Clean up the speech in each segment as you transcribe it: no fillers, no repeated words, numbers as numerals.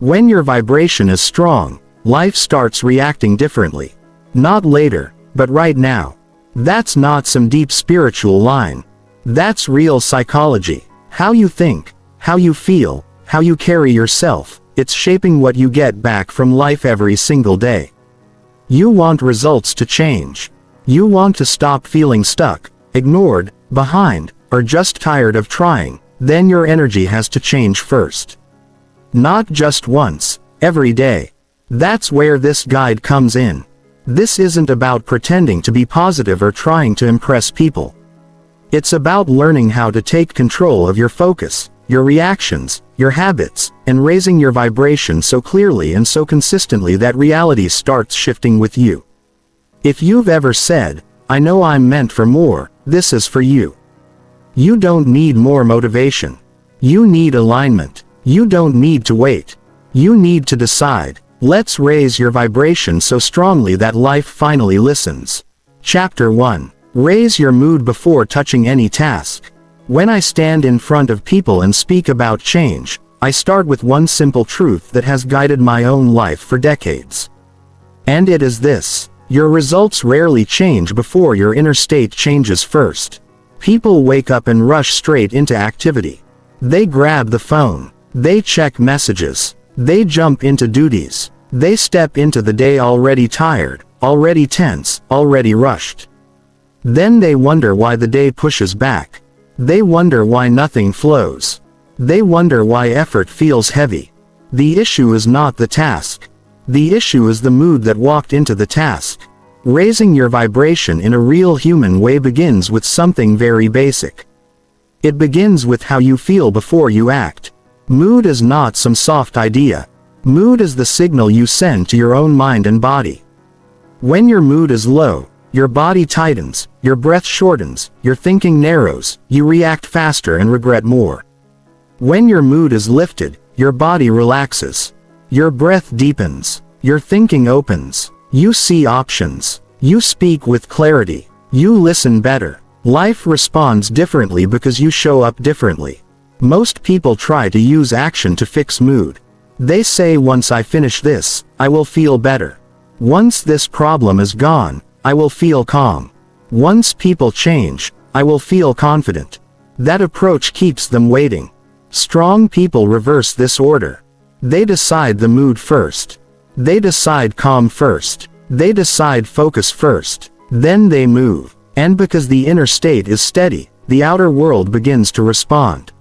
When your vibration is strong, life starts reacting differently. Not later, but right now. That's not some deep spiritual line. That's real psychology. How you think, how you feel, how you carry yourself, it's shaping what you get back from life every single day. You want results to change. You want to stop feeling stuck, ignored, behind, or just tired of trying. Then your energy has to change first. Not just once, every day. That's where this guide comes in. This isn't about pretending to be positive or trying to impress people. It's about learning how to take control of your focus, your reactions, your habits, and raising your vibration so clearly and so consistently that reality starts shifting with you. If you've ever said, "I know I'm meant for more," this is for you. You don't need more motivation. You need alignment. You don't need to wait. You need to decide. Let's raise your vibration so strongly that life finally listens. Chapter 1. Raise your mood before touching any task. When I stand in front of people and speak about change, I start with one simple truth that has guided my own life for decades. And it is this: your results rarely change before your inner state changes first. People wake up and rush straight into activity. They grab the phone. They check messages. They jump into duties. They step into the day already tired, already tense, already rushed. Then they wonder why the day pushes back. They wonder why nothing flows. They wonder why effort feels heavy. The issue is not the task. The issue is the mood that walked into the task. Raising your vibration in a real human way begins with something very basic. It begins with how you feel before you act. Mood is not some soft idea. Mood is the signal you send to your own mind and body. When your mood is low, your body tightens, your breath shortens, your thinking narrows, you react faster and regret more. When your mood is lifted, your body relaxes. Your breath deepens. Your thinking opens. You see options. You speak with clarity. You listen better. Life responds differently because you show up differently. Most people try to use action to fix mood. They say, "Once I finish this, I will feel better. Once this problem is gone, I will feel calm. Once people change, I will feel confident." That approach keeps them waiting. Strong people reverse this order. They decide the mood first. They decide calm first. They decide focus first. Then they move. And because the inner state is steady, the outer world begins to respond.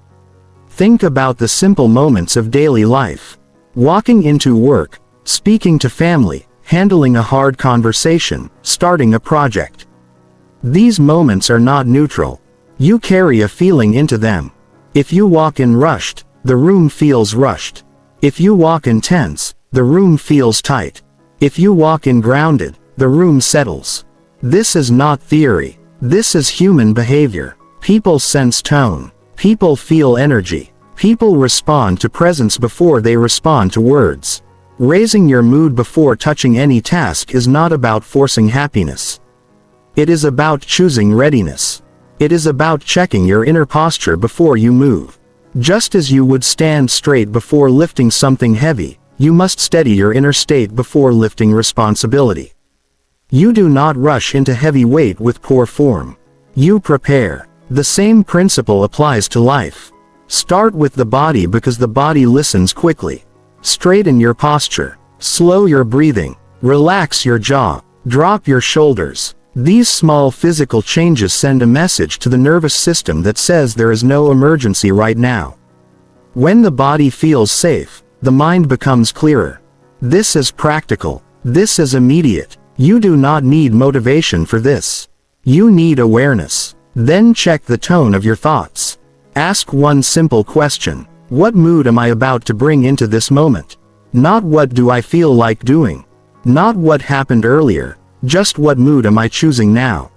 Think about the simple moments of daily life. Walking into work, speaking to family, handling a hard conversation, starting a project. These moments are not neutral. You carry a feeling into them. If you walk in rushed, the room feels rushed. If you walk in tense, the room feels tight. If you walk in grounded, the room settles. This is not theory. This is human behavior. People sense tone. People feel energy. People respond to presence before they respond to words. Raising your mood before touching any task is not about forcing happiness. It is about choosing readiness. It is about checking your inner posture before you move. Just as you would stand straight before lifting something heavy, you must steady your inner state before lifting responsibility. You do not rush into heavy weight with poor form. You prepare. The same principle applies to life. Start with the body because the body listens quickly. Straighten your posture. Slow your breathing. Relax your jaw. Drop your shoulders. These small physical changes send a message to the nervous system that says there is no emergency right now. When the body feels safe, the mind becomes clearer. This is practical. This is immediate. You do not need motivation for this. You need awareness. Then check the tone of your thoughts. Ask one simple question. What mood am I about to bring into this moment? Not what do I feel like doing? Not what happened earlier. Just what mood am I choosing now?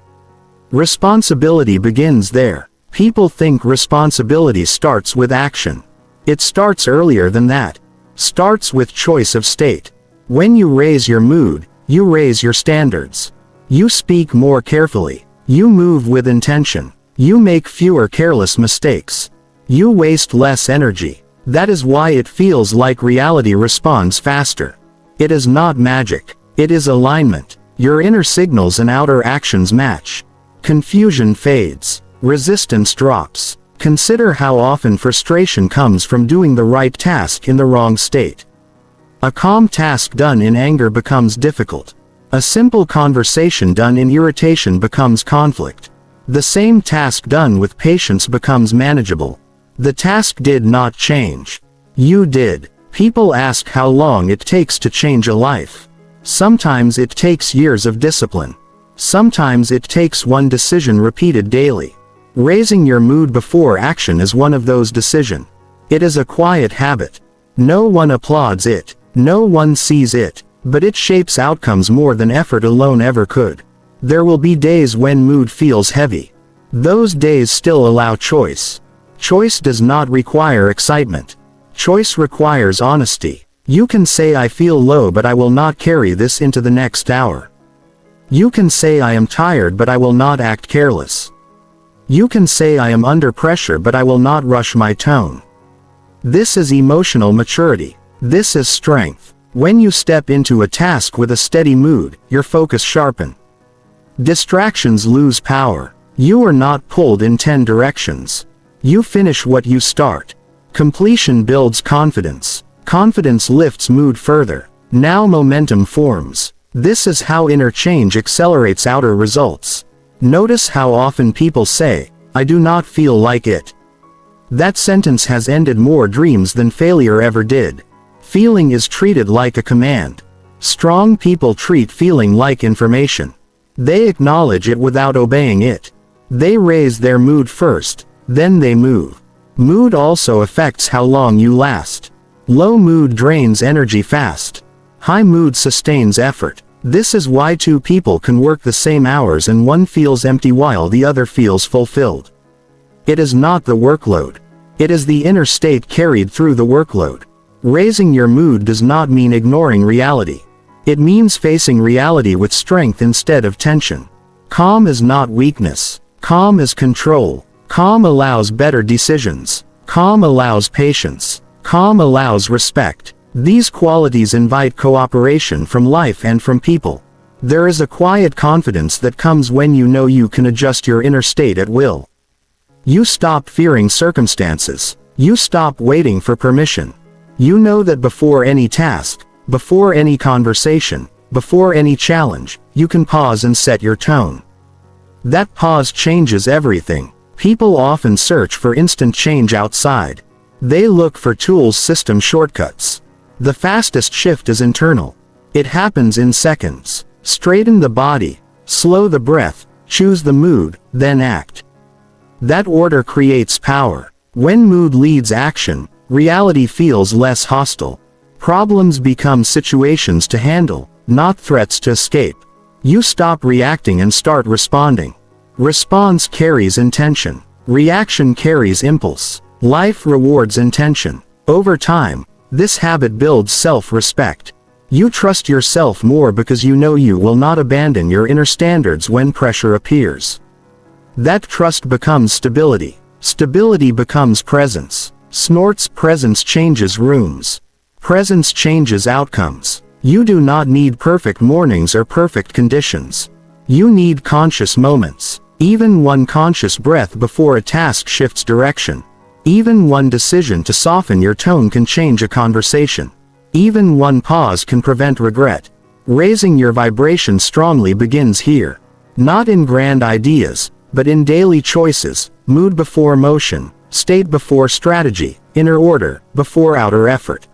Responsibility begins there. People think responsibility starts with action. It starts earlier than that. Starts with choice of state. When you raise your mood, you raise your standards. You speak more carefully. You move with intention. You make fewer careless mistakes. You waste less energy. That is why it feels like reality responds faster. It is not magic. It is alignment. Your inner signals and outer actions match. Confusion fades. Resistance drops. Consider how often frustration comes from doing the right task in the wrong state. A calm task done in anger becomes difficult. A simple conversation done in irritation becomes conflict. The same task done with patience becomes manageable. The task did not change. You did. People ask how long it takes to change a life. Sometimes it takes years of discipline. Sometimes it takes one decision repeated daily. Raising your mood before action is one of those decisions. It is a quiet habit. No one applauds it. No one sees it. But it shapes outcomes more than effort alone ever could. There will be days when mood feels heavy. Those days still allow choice. Choice does not require excitement. Choice requires honesty. You can say I feel low but I will not carry this into the next hour. You can say I am tired but I will not act careless. You can say I am under pressure but I will not rush my tone. This is emotional maturity. This is strength. When you step into a task with a steady mood, your focus sharpens. Distractions lose power. You are not pulled in 10 directions. You finish what you start. Completion builds confidence. Confidence lifts mood further. Now momentum forms. This is how inner change accelerates outer results. Notice how often people say, I do not feel like it. That sentence has ended more dreams than failure ever did. Feeling is treated like a command. Strong people treat feeling like information. They acknowledge it without obeying it. They raise their mood first, then they move. Mood also affects how long you last. Low mood drains energy fast. High mood sustains effort. This is why two people can work the same hours and one feels empty while the other feels fulfilled. It is not the workload. It is the inner state carried through the workload. Raising your mood does not mean ignoring reality. It means facing reality with strength instead of tension. Calm is not weakness. Calm is control. Calm allows better decisions. Calm allows patience. Calm allows respect. These qualities invite cooperation from life and from people. There is a quiet confidence that comes when you know you can adjust your inner state at will. You stop fearing circumstances. You stop waiting for permission. You know that before any task, before any conversation, before any challenge, you can pause and set your tone. That pause changes everything. People often search for instant change outside. They look for tools, system shortcuts. The fastest shift is internal. It happens in seconds. Straighten the body, slow the breath, choose the mood, then act. That order creates power. When mood leads action, reality feels less hostile. Problems become situations to handle, not threats to escape. You stop reacting and start responding. Response carries intention. Reaction carries impulse. Life rewards intention. Over time, this habit builds self-respect. You trust yourself more because you know you will not abandon your inner standards when pressure appears. That trust becomes stability. Stability becomes presence. Snort's presence changes rooms. Presence changes outcomes. You do not need perfect mornings or perfect conditions. You need conscious moments. Even one conscious breath before a task shifts direction. Even one decision to soften your tone can change a conversation. Even one pause can prevent regret. Raising your vibration strongly begins here. Not in grand ideas, but in daily choices, mood before motion, state before strategy, inner order before outer effort.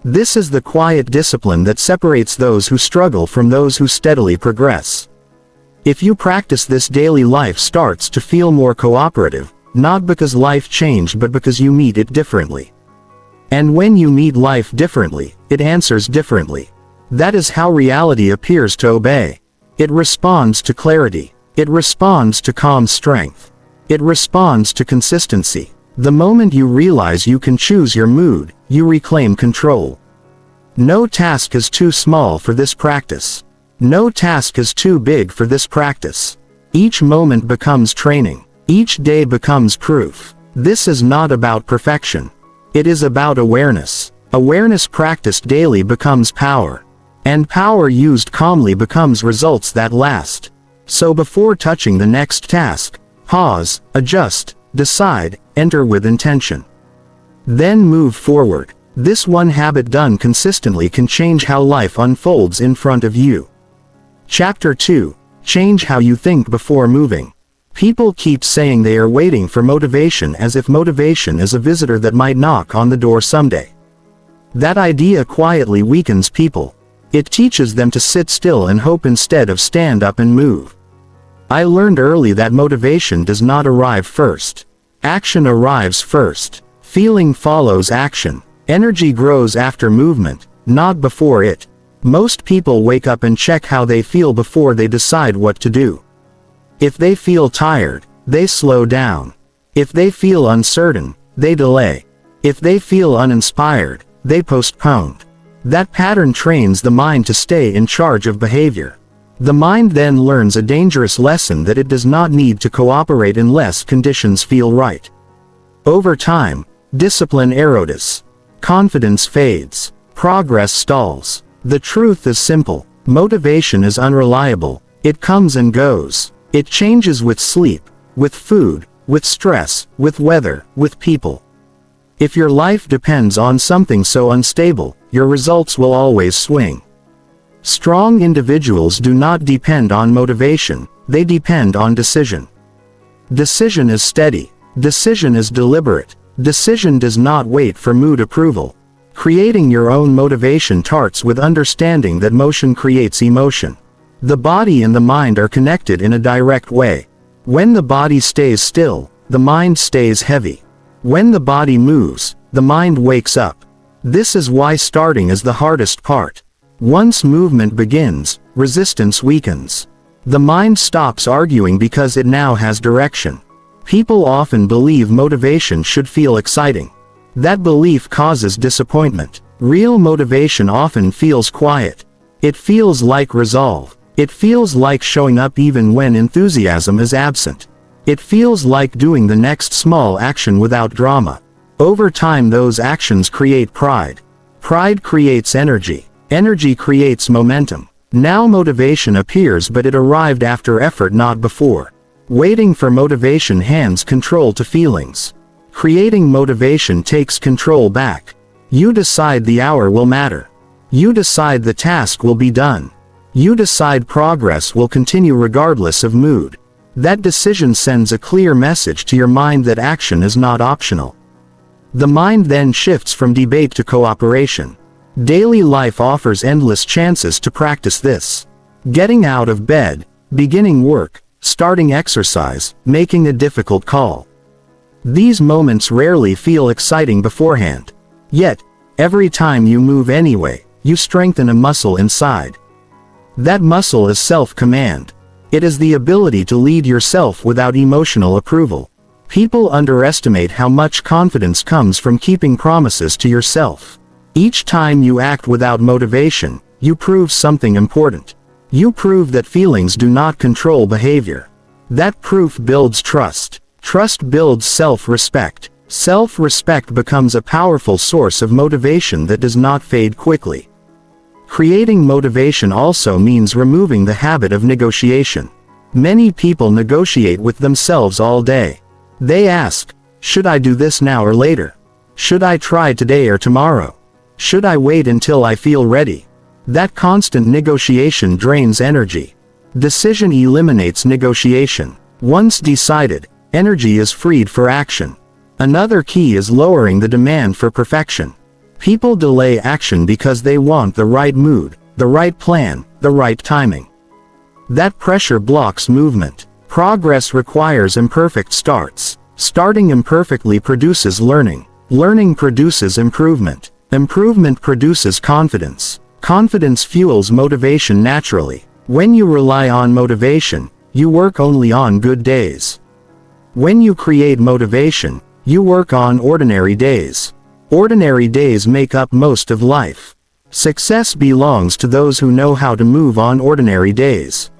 This is the quiet discipline that separates those who struggle from those who steadily progress. If you practice this daily, life starts to feel more cooperative. Not because life changed but because you meet it differently. And when you meet life differently, it answers differently. That is how reality appears to obey. It responds to clarity. It responds to calm strength. It responds to consistency. The moment you realize you can choose your mood, you reclaim control. No task is too small for this practice. No task is too big for this practice. Each moment becomes training. Each day becomes proof. This is not about perfection. It is about awareness. Awareness practiced daily becomes power. And power used calmly becomes results that last. So before touching the next task, pause, adjust, decide, enter with intention. Then move forward. This one habit done consistently can change how life unfolds in front of you. Chapter 2. Change how you think before moving. People keep saying they are waiting for motivation as if motivation is a visitor that might knock on the door someday. That idea quietly weakens people. It teaches them to sit still and hope instead of stand up and move. I learned early that motivation does not arrive first. Action arrives first. Feeling follows action. Energy grows after movement, not before it. Most people wake up and check how they feel before they decide what to do. If they feel tired, they slow down. If they feel uncertain, they delay. If they feel uninspired, they postpone. That pattern trains the mind to stay in charge of behavior. The mind then learns a dangerous lesson that it does not need to cooperate unless conditions feel right. Over time, discipline erodes. Confidence fades. Progress stalls. The truth is simple. Motivation is unreliable. It comes and goes. It changes with sleep, with food, with stress, with weather, with people. If your life depends on something so unstable, your results will always swing. Strong individuals do not depend on motivation, they depend on decision. Decision is steady. Decision is deliberate. Decision does not wait for mood approval. Creating your own motivation starts with understanding that motion creates emotion. The body and the mind are connected in a direct way. When the body stays still, the mind stays heavy. When the body moves, the mind wakes up. This is why starting is the hardest part. Once movement begins, resistance weakens. The mind stops arguing because it now has direction. People often believe motivation should feel exciting. That belief causes disappointment. Real motivation often feels quiet. It feels like resolve. It feels like showing up even when enthusiasm is absent. It feels like doing the next small action without drama. Over time those actions create pride. Pride creates energy. Energy creates momentum. Now motivation appears, but it arrived after effort, not before. Waiting for motivation hands control to feelings. Creating motivation takes control back. You decide the hour will matter. You decide the task will be done. You decide progress will continue regardless of mood. That decision sends a clear message to your mind that action is not optional. The mind then shifts from debate to cooperation. Daily life offers endless chances to practice this. Getting out of bed, beginning work, starting exercise, making a difficult call. These moments rarely feel exciting beforehand. Yet, every time you move anyway, you strengthen a muscle inside. That muscle is self-command. It is the ability to lead yourself without emotional approval. People underestimate how much confidence comes from keeping promises to yourself. Each time you act without motivation, you prove something important. You prove that feelings do not control behavior. That proof builds trust. Trust builds self-respect. Self-respect becomes a powerful source of motivation that does not fade quickly. Creating motivation also means removing the habit of negotiation. Many people negotiate with themselves all day. They ask, should I do this now or later? Should I try today or tomorrow? Should I wait until I feel ready? That constant negotiation drains energy. Decision eliminates negotiation. Once decided, energy is freed for action. Another key is lowering the demand for perfection. People delay action because they want the right mood, the right plan, the right timing. That pressure blocks movement. Progress requires imperfect starts. Starting imperfectly produces learning. Learning produces improvement. Improvement produces confidence. Confidence fuels motivation naturally. When you rely on motivation, you work only on good days. When you create motivation, you work on ordinary days. Ordinary days make up most of life. Success belongs to those who know how to move on ordinary days.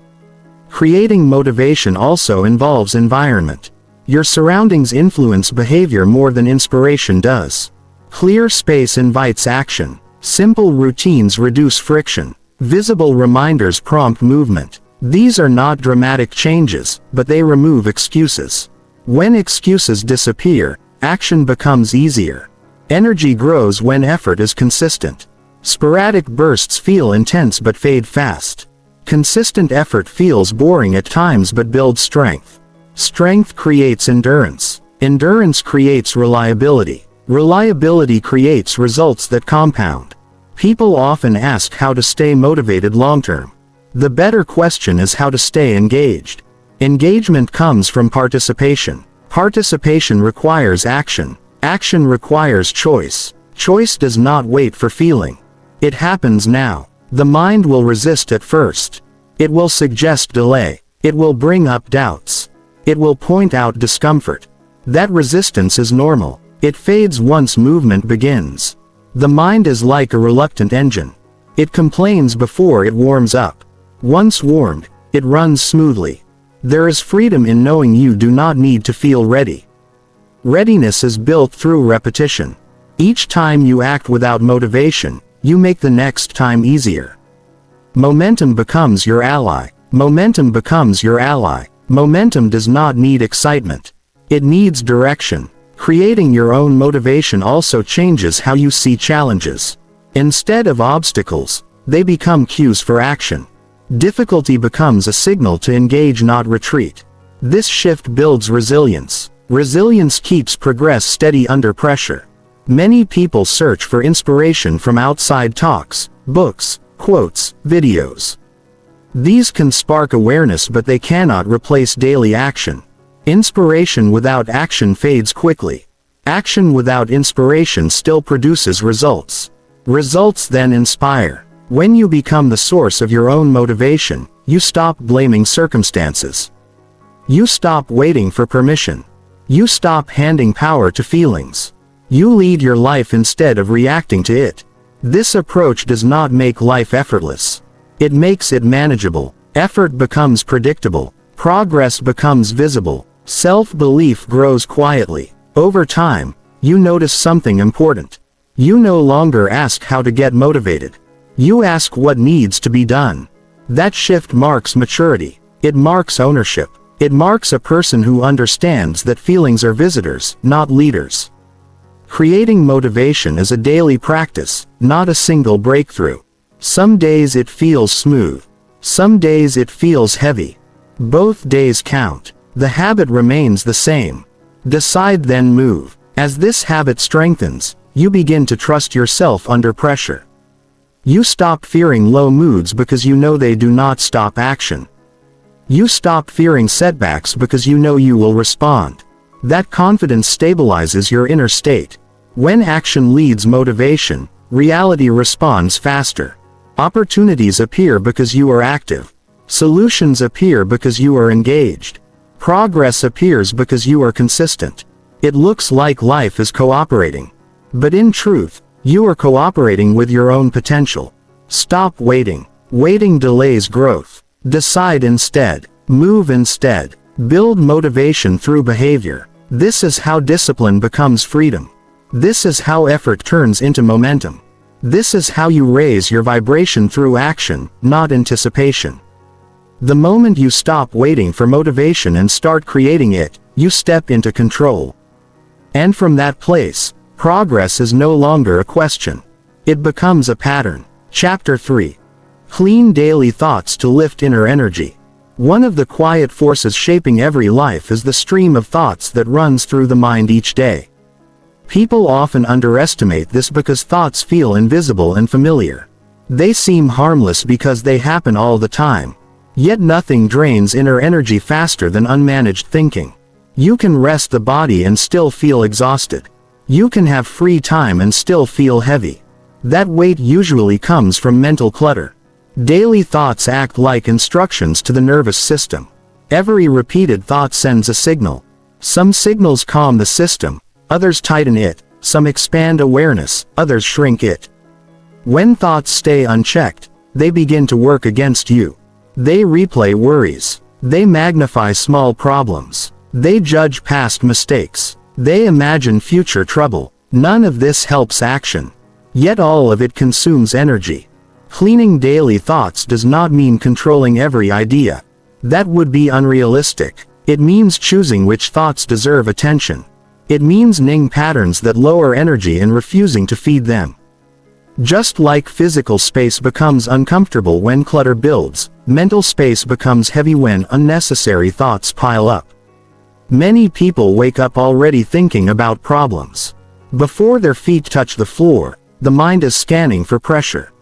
Creating motivation also involves environment. Your surroundings influence behavior more than inspiration does. Clear space invites action. Simple routines reduce friction. Visible reminders prompt movement. These are not dramatic changes, but they remove excuses. When excuses disappear, action becomes easier. Energy grows when effort is consistent. Sporadic bursts feel intense but fade fast. Consistent effort feels boring at times but builds strength. Strength creates endurance. Endurance creates reliability. Reliability creates results that compound. People often ask how to stay motivated long-term. The better question is how to stay engaged. Engagement comes from participation. Participation requires action. Action requires choice. Choice does not wait for feeling. It happens now. The mind will resist at first. It will suggest delay. It will bring up doubts. It will point out discomfort. That resistance is normal. It fades once movement begins. The mind is like a reluctant engine. It complains before it warms up. Once warmed, it runs smoothly. There is freedom in knowing you do not need to feel ready. Readiness is built through repetition. Each time you act without motivation, you make the next time easier. Momentum becomes your ally. Momentum becomes your ally. Momentum does not need excitement. It needs direction. Creating your own motivation also changes how you see challenges. Instead of obstacles, they become cues for action. Difficulty becomes a signal to engage, not retreat. This shift builds resilience. Resilience keeps progress steady under pressure. Many people search for inspiration from outside talks, books, quotes, videos. These can spark awareness, but they cannot replace daily action. Inspiration without action fades quickly. Action without inspiration still produces results. Results then inspire. When you become the source of your own motivation, you stop blaming circumstances. You stop waiting for permission. You stop handing power to feelings. You lead your life instead of reacting to it. This approach does not make life effortless. It makes it manageable. Effort becomes predictable. Progress becomes visible. Self-belief grows quietly. Over time, you notice something important. You no longer ask how to get motivated. You ask what needs to be done. That shift marks maturity. It marks ownership. It marks a person who understands that feelings are visitors, not leaders. Creating motivation is a daily practice, not a single breakthrough. Some days it feels smooth. Some days it feels heavy. Both days count. The habit remains the same. Decide, then move. As this habit strengthens, you begin to trust yourself under pressure. You stop fearing low moods because you know they do not stop action. You stop fearing setbacks because you know you will respond. That confidence stabilizes your inner state. When action leads motivation, reality responds faster. Opportunities appear because you are active. Solutions appear because you are engaged. Progress appears because you are consistent. It looks like life is cooperating. But in truth, you are cooperating with your own potential. Stop waiting. Waiting delays growth. Decide instead. Move instead. Build motivation through behavior. This is how discipline becomes freedom. This is how effort turns into momentum. This is how you raise your vibration through action, not anticipation. The moment you stop waiting for motivation and start creating it, you step into control. And from that place, progress is no longer a question. It becomes a pattern. Chapter 3. Clean daily thoughts to lift inner energy. One of the quiet forces shaping every life is the stream of thoughts that runs through the mind each day. People often underestimate this because thoughts feel invisible and familiar. They seem harmless because they happen all the time. Yet nothing drains inner energy faster than unmanaged thinking. You can rest the body and still feel exhausted. You can have free time and still feel heavy. That weight usually comes from mental clutter. Daily thoughts act like instructions to the nervous system. Every repeated thought sends a signal. Some signals calm the system, others tighten it, some expand awareness, others shrink it. When thoughts stay unchecked, they begin to work against you. They replay worries. They magnify small problems. They judge past mistakes. They imagine future trouble. None of this helps action. Yet all of it consumes energy. Cleaning daily thoughts does not mean controlling every idea. That would be unrealistic. It means choosing which thoughts deserve attention. It means naming patterns that lower energy and refusing to feed them. Just like physical space becomes uncomfortable when clutter builds, mental space becomes heavy when unnecessary thoughts pile up. Many people wake up already thinking about problems. Before their feet touch the floor, the mind is scanning for pressure.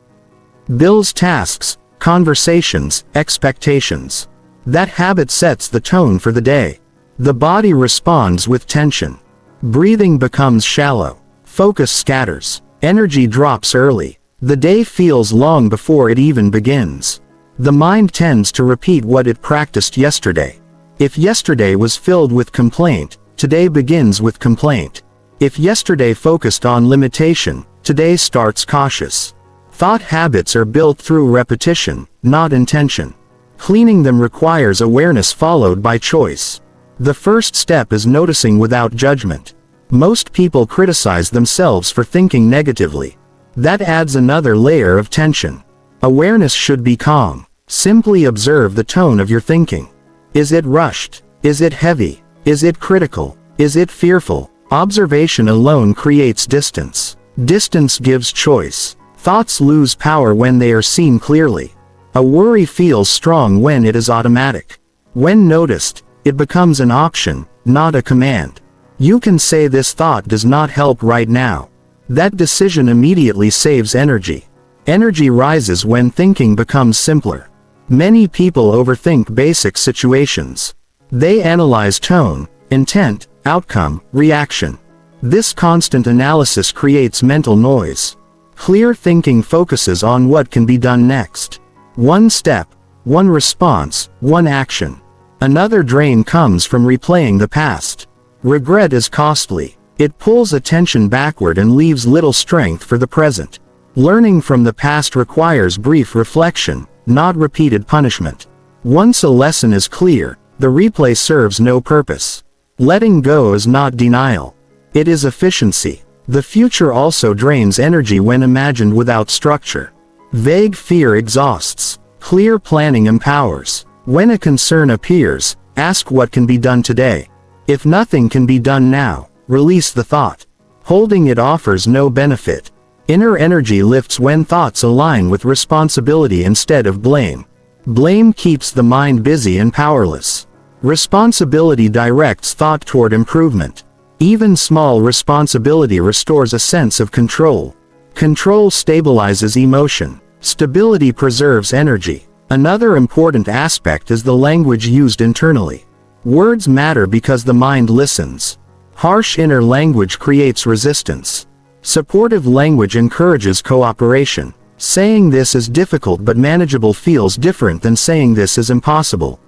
Bills, tasks, conversations, expectations. That habit sets the tone for the day. The body responds with tension. Breathing becomes shallow. Focus scatters. Energy drops early. The day feels long before it even begins. The mind tends to repeat what it practiced yesterday. If yesterday was filled with complaint, today begins with complaint. If yesterday focused on limitation, today starts cautious. Thought habits are built through repetition, not intention. Cleaning them requires awareness followed by choice. The first step is noticing without judgment. Most people criticize themselves for thinking negatively. That adds another layer of tension. Awareness should be calm. Simply observe the tone of your thinking. Is it rushed? Is it heavy? Is it critical? Is it fearful? Observation alone creates distance. Distance gives choice. Thoughts lose power when they are seen clearly. A worry feels strong when it is automatic. When noticed, it becomes an option, not a command. You can say this thought does not help right now. That decision immediately saves energy. Energy rises when thinking becomes simpler. Many people overthink basic situations. They analyze tone, intent, outcome, reaction. This constant analysis creates mental noise. Clear thinking focuses on what can be done next. One step, one response, one action. Another drain comes from replaying the past. Regret is costly. It pulls attention backward and leaves little strength for the present. Learning from the past requires brief reflection, not repeated punishment. Once a lesson is clear, the replay serves no purpose. Letting go is not denial. It is efficiency. The future also drains energy when imagined without structure. Vague fear exhausts. Clear planning empowers. When a concern appears, ask what can be done today. If nothing can be done now, release the thought. Holding it offers no benefit. Inner energy lifts when thoughts align with responsibility instead of blame. Blame keeps the mind busy and powerless. Responsibility directs thought toward improvement. Even small responsibility restores a sense of control. Control stabilizes emotion. Stability preserves energy. Another important aspect is the language used internally. Words matter because the mind listens. Harsh inner language creates resistance. Supportive language encourages cooperation. Saying this is difficult but manageable feels different than saying this is impossible.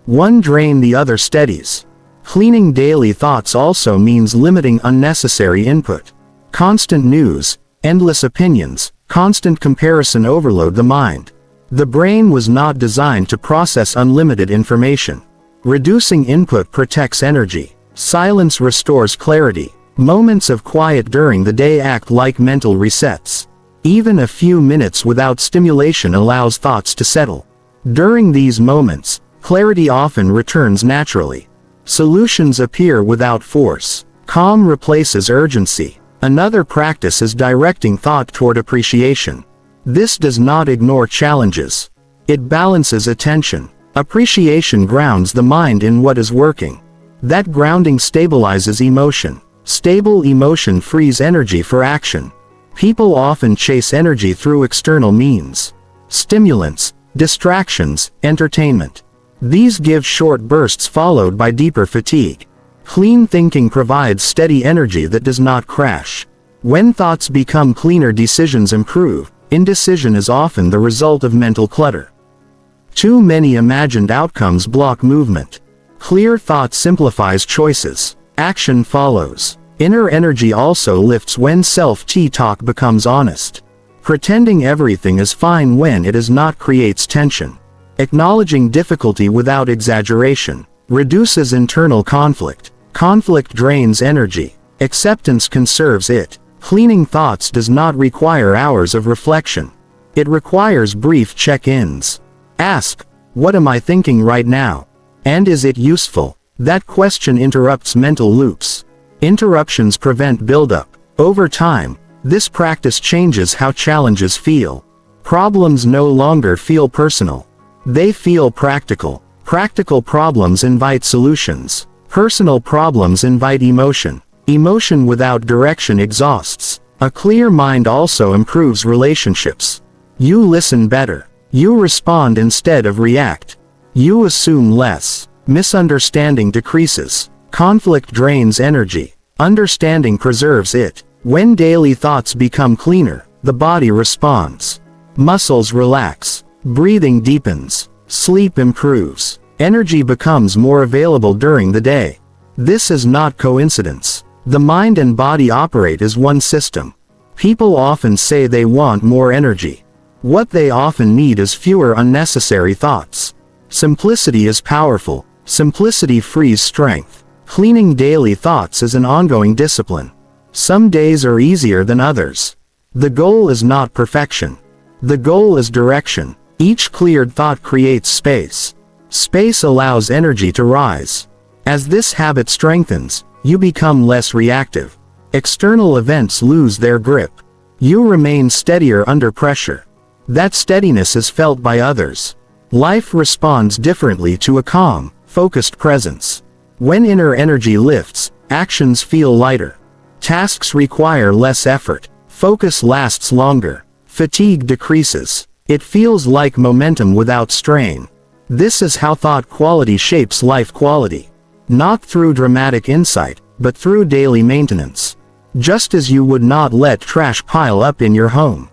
One drain, the other steadies. Cleaning daily thoughts also means limiting unnecessary input. Constant news, endless opinions, constant comparison overload the mind. The brain was not designed to process unlimited information. Reducing input protects energy. Silence restores clarity. Moments of quiet during the day act like mental resets. Even a few minutes without stimulation allows thoughts to settle. During these moments, clarity often returns naturally. Solutions appear without force. Calm replaces urgency. Another practice is directing thought toward appreciation. This does not ignore challenges. It balances attention. Appreciation grounds the mind in what is working. That grounding stabilizes emotion. Stable emotion frees energy for action. People often chase energy through external means. Stimulants, distractions, entertainment. These give short bursts followed by deeper fatigue. Clean thinking provides steady energy that does not crash. When thoughts become cleaner, decisions improve. Indecision is often the result of mental clutter. Too many imagined outcomes block movement. Clear thought simplifies choices. Action follows. Inner energy also lifts when self-talk becomes honest. Pretending everything is fine when it is not creates tension. Acknowledging difficulty without exaggeration reduces internal conflict. Conflict drains energy. Acceptance conserves it. Cleaning thoughts does not require hours of reflection. It requires brief check-ins. Ask, what am I thinking right now? And is it useful? That question interrupts mental loops. Interruptions prevent buildup. Over time, this practice changes how challenges feel. Problems no longer feel personal. They feel practical. Practical problems invite solutions. Personal problems invite emotion. Emotion without direction exhausts. A clear mind also improves relationships. You listen better. You respond instead of react. You assume less. Misunderstanding decreases. Conflict drains energy. Understanding preserves it. When daily thoughts become cleaner, the body responds. Muscles relax. Breathing deepens. Sleep improves. Energy becomes more available during the day. This is not coincidence. The mind and body operate as one system. People often say they want more energy. What they often need is fewer unnecessary thoughts. Simplicity is powerful. Simplicity frees strength. Cleaning daily thoughts is an ongoing discipline. Some days are easier than others. The goal is not perfection. The goal is direction. Each cleared thought creates space. Space allows energy to rise. As this habit strengthens, you become less reactive. External events lose their grip. You remain steadier under pressure. That steadiness is felt by others. Life responds differently to a calm, focused presence. When inner energy lifts, actions feel lighter. Tasks require less effort. Focus lasts longer. Fatigue decreases. It feels like momentum without strain. This is how thought quality shapes life quality. Not through dramatic insight, but through daily maintenance. Just as you would not let trash pile up in your home.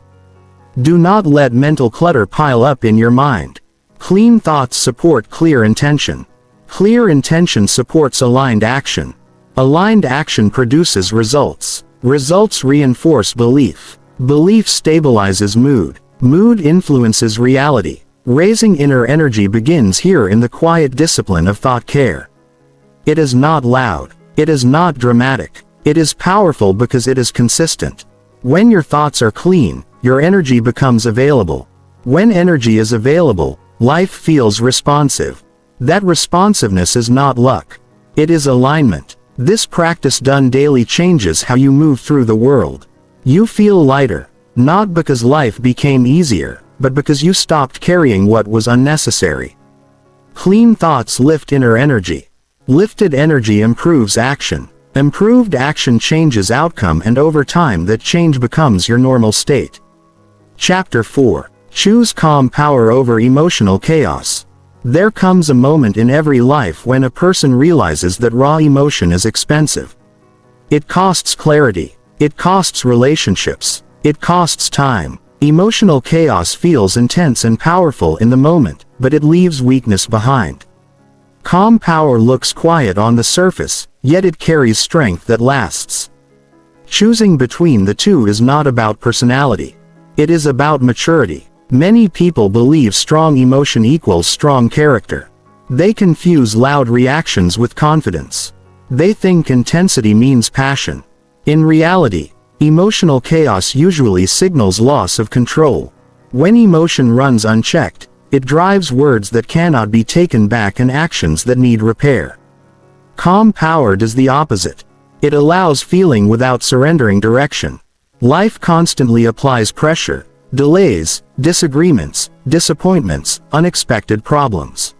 Do not let mental clutter pile up in your mind. Clean thoughts support clear intention. Clear intention supports aligned action. Aligned action produces results. Results reinforce belief. Belief stabilizes mood. Mood influences reality. Raising inner energy begins here in the quiet discipline of thought care. It is not loud. It is not dramatic. It is powerful because it is consistent. When your thoughts are clean, your energy becomes available. When energy is available, life feels responsive. That responsiveness is not luck. It is alignment. This practice done daily changes how you move through the world. You feel lighter, not because life became easier, but because you stopped carrying what was unnecessary. Clean thoughts lift inner energy. Lifted energy improves action. Improved action changes outcome, and over time that change becomes your normal state. Chapter 4. Choose calm power over emotional chaos. There comes a moment in every life when a person realizes that raw emotion is expensive. It costs clarity. It costs relationships. It costs time. Emotional chaos feels intense and powerful in the moment, but it leaves weakness behind. Calm power looks quiet on the surface, yet it carries strength that lasts. Choosing between the two is not about personality. It is about maturity. Many people believe strong emotion equals strong character. They confuse loud reactions with confidence. They think intensity means passion. In reality, emotional chaos usually signals loss of control. When emotion runs unchecked, it drives words that cannot be taken back and actions that need repair. Calm power does the opposite. It allows feeling without surrendering direction. Life constantly applies pressure, delays, disagreements, disappointments, unexpected problems.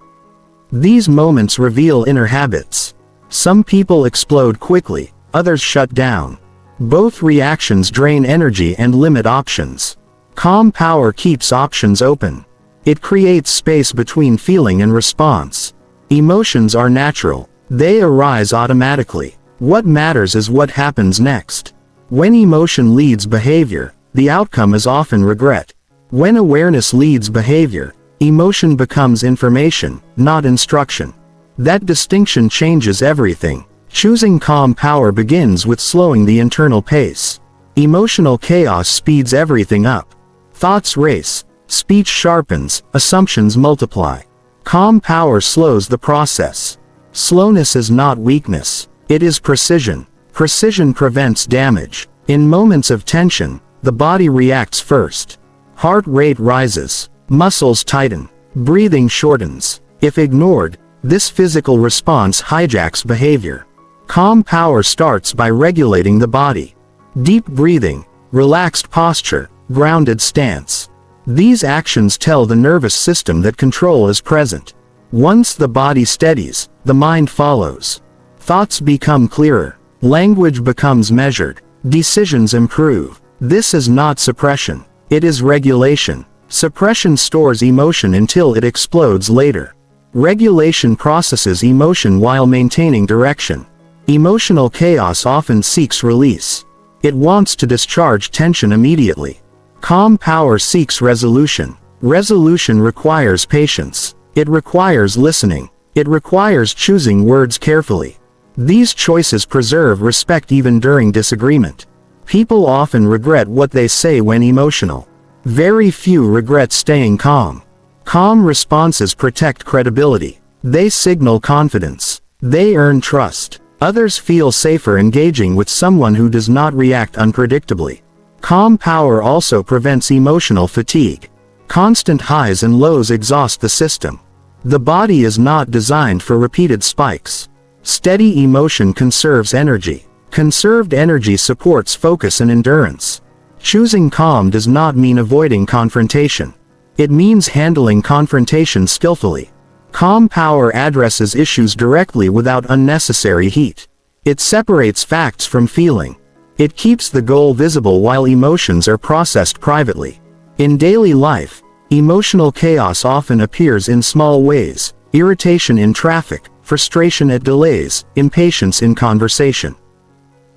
These moments reveal inner habits. Some people explode quickly, others shut down. Both reactions drain energy and limit options. Calm power keeps options open. It creates space between feeling and response. Emotions are natural. They arise automatically. What matters is what happens next. When emotion leads behavior, the outcome is often regret. When awareness leads behavior, emotion becomes information, not instruction. That distinction changes everything. Choosing calm power begins with slowing the internal pace. Emotional chaos speeds everything up. Thoughts race. Speech sharpens, assumptions multiply. Calm power slows the process. Slowness is not weakness. It is precision. Precision prevents damage. In moments of tension, the body reacts first. Heart rate rises, muscles tighten, breathing shortens. If ignored, this physical response hijacks behavior. Calm power starts by regulating the body. Deep breathing, relaxed posture, grounded stance. These actions tell the nervous system that control is present. Once the body steadies, the mind follows. Thoughts become clearer. Language becomes measured. Decisions improve. This is not suppression. It is regulation. Suppression stores emotion until it explodes later. Regulation processes emotion while maintaining direction. Emotional chaos often seeks release. It wants to discharge tension immediately. Calm power seeks resolution. Resolution requires patience. It requires listening. It requires choosing words carefully. These choices preserve respect even during disagreement. People often regret what they say when emotional. Very few regret staying calm. Calm responses protect credibility. They signal confidence. They earn trust. Others feel safer engaging with someone who does not react unpredictably. Calm power also prevents emotional fatigue. Constant highs and lows exhaust the system. The body is not designed for repeated spikes. Steady emotion conserves energy. Conserved energy supports focus and endurance. Choosing calm does not mean avoiding confrontation. It means handling confrontation skillfully. Calm power addresses issues directly without unnecessary heat. It separates facts from feeling. It keeps the goal visible while emotions are processed privately. In daily life, emotional chaos often appears in small ways: irritation in traffic, frustration at delays, impatience in conversation.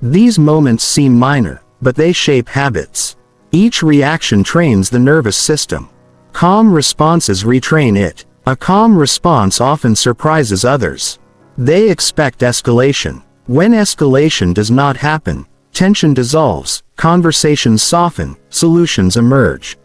These moments seem minor, but they shape habits. Each reaction trains the nervous system. Calm responses retrain it. A calm response often surprises others. They expect escalation. When escalation does not happen, tension dissolves, conversations soften, solutions emerge.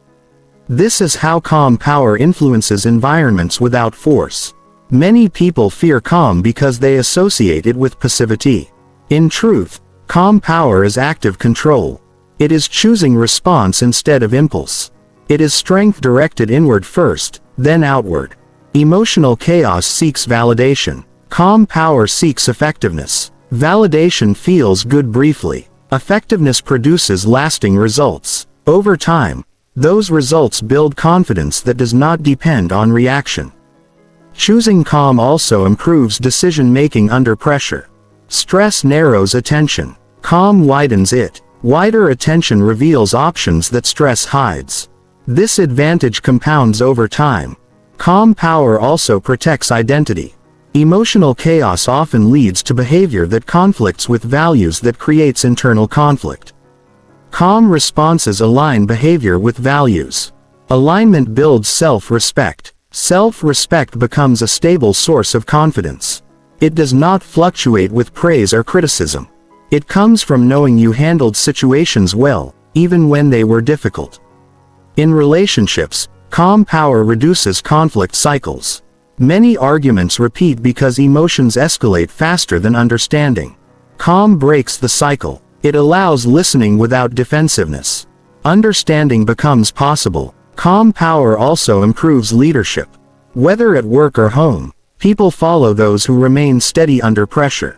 This is how calm power influences environments without force. Many people fear calm because they associate it with passivity. In truth, calm power is active control. It is choosing response instead of impulse. It is strength directed inward first, then outward. Emotional chaos seeks validation. Calm power seeks effectiveness. Validation feels good briefly. Effectiveness produces lasting results. Over time, those results build confidence that does not depend on reaction. Choosing calm also improves decision-making under pressure. Stress narrows attention. Calm widens it. Wider attention reveals options that stress hides. This advantage compounds over time. Calm power also protects identity. Emotional chaos often leads to behavior that conflicts with values that creates internal conflict. Calm responses align behavior with values. Alignment builds self-respect. Self-respect becomes a stable source of confidence. It does not fluctuate with praise or criticism. It comes from knowing you handled situations well, even when they were difficult. In relationships, calm power reduces conflict cycles. Many arguments repeat because emotions escalate faster than understanding. Calm breaks the cycle. It allows listening without defensiveness. Understanding becomes possible. Calm power also improves leadership. Whether at work or home, people follow those who remain steady under pressure.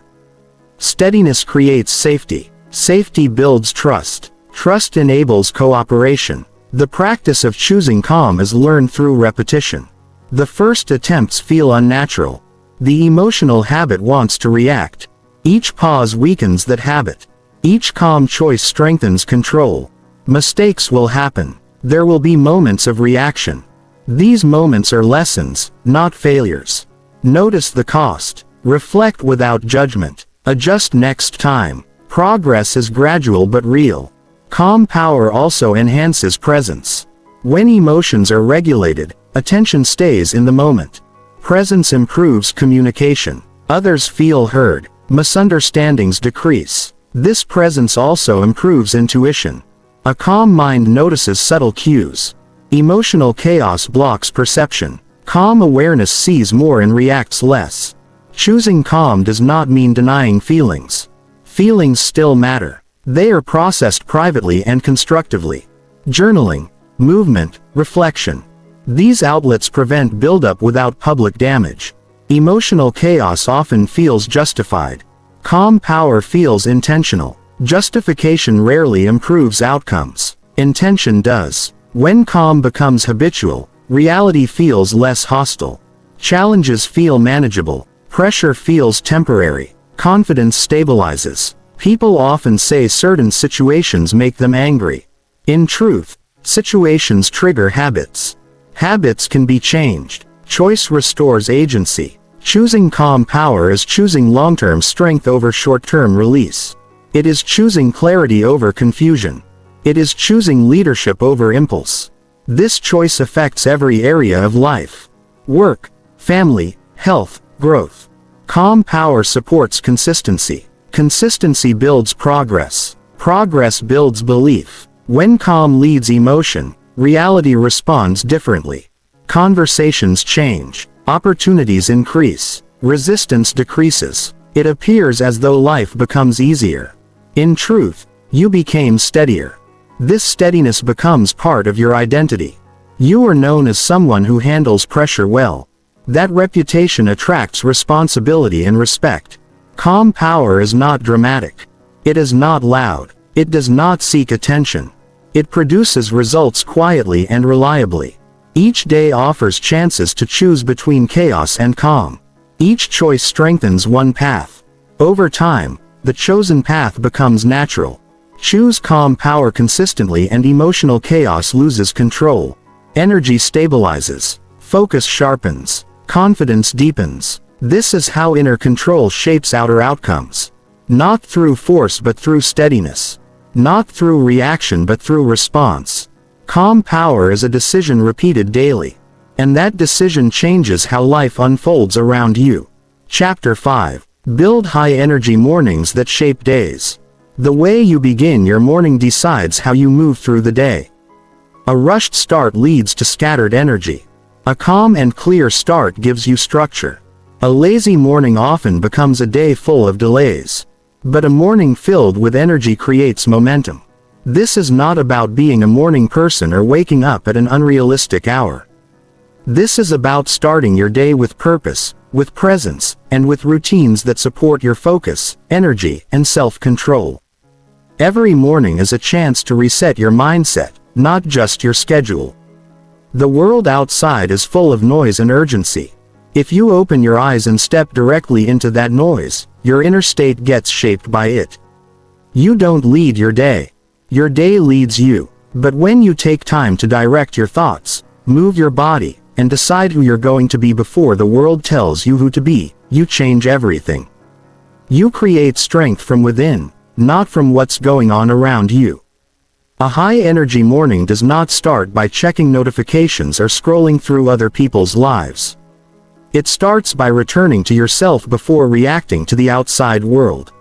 Steadiness creates safety. Safety builds trust. Trust enables cooperation. The practice of choosing calm is learned through repetition. The first attempts feel unnatural. The emotional habit wants to react. Each pause weakens that habit. Each calm choice strengthens control. Mistakes will happen. There will be moments of reaction. These moments are lessons, not failures. Notice the cost. Reflect without judgment. Adjust next time. Progress is gradual but real. Calm power also enhances presence. When emotions are regulated, attention stays in the moment. Presence improves communication. Others feel heard. Misunderstandings decrease. This presence also improves intuition. A calm mind notices subtle cues. Emotional chaos blocks perception. Calm awareness sees more and reacts less. Choosing calm does not mean denying feelings. Feelings still matter. They are processed privately and constructively. Journaling, movement, reflection. These outlets prevent buildup without public damage. Emotional chaos often feels justified. Calm power feels intentional. Justification rarely improves outcomes. Intention does. When calm becomes habitual, reality feels less hostile. Challenges feel manageable. Pressure feels temporary. Confidence stabilizes. People often say certain situations make them angry. In truth, situations trigger habits. Habits can be changed. Choice restores agency. Choosing calm power is choosing long-term strength over short-term release. It is choosing clarity over confusion. It is choosing leadership over impulse. This choice affects every area of life. Work, family, health, growth. Calm power supports consistency. Consistency builds progress. Progress builds belief. When calm leads emotion, reality responds differently. Conversations change. Opportunities increase. Resistance decreases. It appears as though life becomes easier. In truth, you became steadier. This steadiness becomes part of your identity. You are known as someone who handles pressure well. That reputation attracts responsibility and respect. Calm power is not dramatic. It is not loud. It does not seek attention. It produces results quietly and reliably. Each day offers chances to choose between chaos and calm. Each choice strengthens one path. Over time, the chosen path becomes natural. Choose calm power consistently and emotional chaos loses control. Energy stabilizes. Focus sharpens. Confidence deepens. This is how inner control shapes outer outcomes. Not through force but through steadiness. Not through reaction but through response. Calm power is a decision repeated daily. And that decision changes how life unfolds around you. Chapter 5. Build high-energy mornings that shape days. The way you begin your morning decides how you move through the day. A rushed start leads to scattered energy. A calm and clear start gives you structure. A lazy morning often becomes a day full of delays. But a morning filled with energy creates momentum. This is not about being a morning person or waking up at an unrealistic hour. This is about starting your day with purpose, with presence, and with routines that support your focus, energy, and self-control. Every morning is a chance to reset your mindset, not just your schedule. The world outside is full of noise and urgency. If you open your eyes and step directly into that noise, your inner state gets shaped by it. You don't lead your day. Your day leads you. But when you take time to direct your thoughts, move your body, and decide who you're going to be before the world tells you who to be, you change everything. You create strength from within, not from what's going on around you. A high-energy morning does not start by checking notifications or scrolling through other people's lives. It starts by returning to yourself before reacting to the outside world.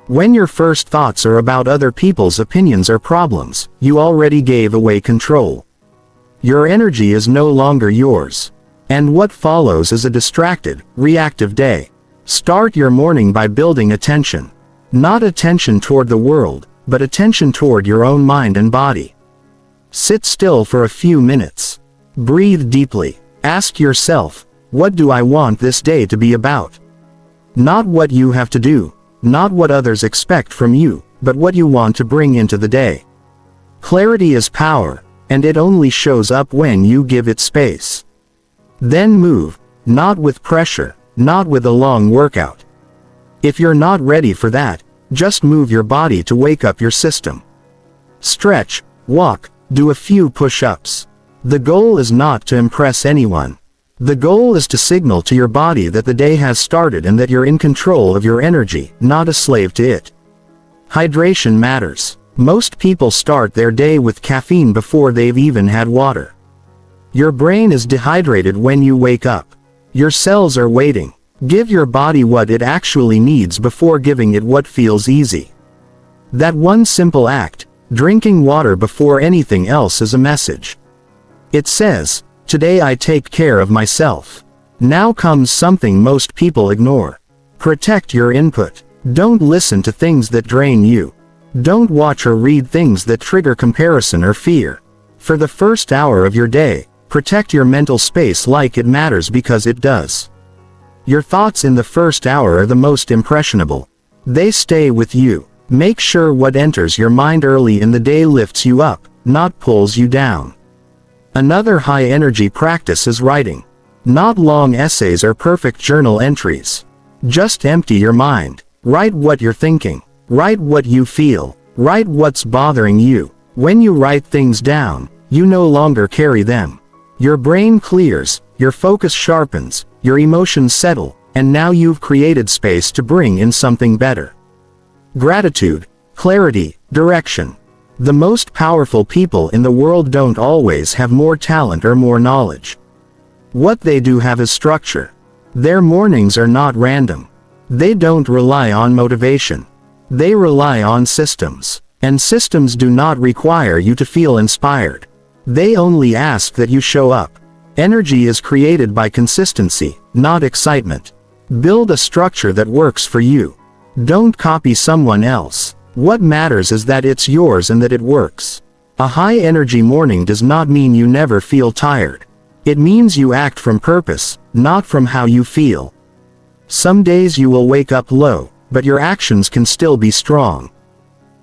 When your first thoughts are about other people's opinions or problems, you already gave away control. Your energy is no longer yours. And what follows is a distracted, reactive day. Start your morning by building attention. Not attention toward the world, but attention toward your own mind and body. Sit still for a few minutes. Breathe deeply. Ask yourself, what do I want this day to be about? Not what you have to do, not what others expect from you, but what you want to bring into the day. Clarity is power, and it only shows up when you give it space. Then move, not with pressure, not with a long workout. If you're not ready for that, just move your body to wake up your system. Stretch, walk, do a few push-ups. The goal is not to impress anyone. The goal is to signal to your body that the day has started and that you're in control of your energy, not a slave to it. Hydration matters. Most people start their day with caffeine before they've even had water. Your brain is dehydrated when you wake up. Your cells are waiting. Give your body what it actually needs before giving it what feels easy. That one simple act, drinking water before anything else, is a message. It says, today I take care of myself. Now comes something most people ignore. Protect your input. Don't listen to things that drain you. Don't watch or read things that trigger comparison or fear. For the first hour of your day, protect your mental space like it matters, because it does. Your thoughts in the first hour are the most impressionable. They stay with you. Make sure what enters your mind early in the day lifts you up, not pulls you down. Another high-energy practice is writing. Not long essays or perfect journal entries. Just empty your mind. Write what you're thinking. Write what you feel. Write what's bothering you. When you write things down, you no longer carry them. Your brain clears, your focus sharpens, your emotions settle, and now you've created space to bring in something better. Gratitude, clarity, direction. The most powerful people in the world don't always have more talent or more knowledge. What they do have is structure. Their mornings are not random. They don't rely on motivation. They rely on systems. And systems do not require you to feel inspired. They only ask that you show up. Energy is created by consistency, not excitement. Build a structure that works for you. Don't copy someone else. What matters is that it's yours and that it works. A high-energy morning does not mean you never feel tired. It means you act from purpose, not from how you feel. Some days you will wake up low, but your actions can still be strong.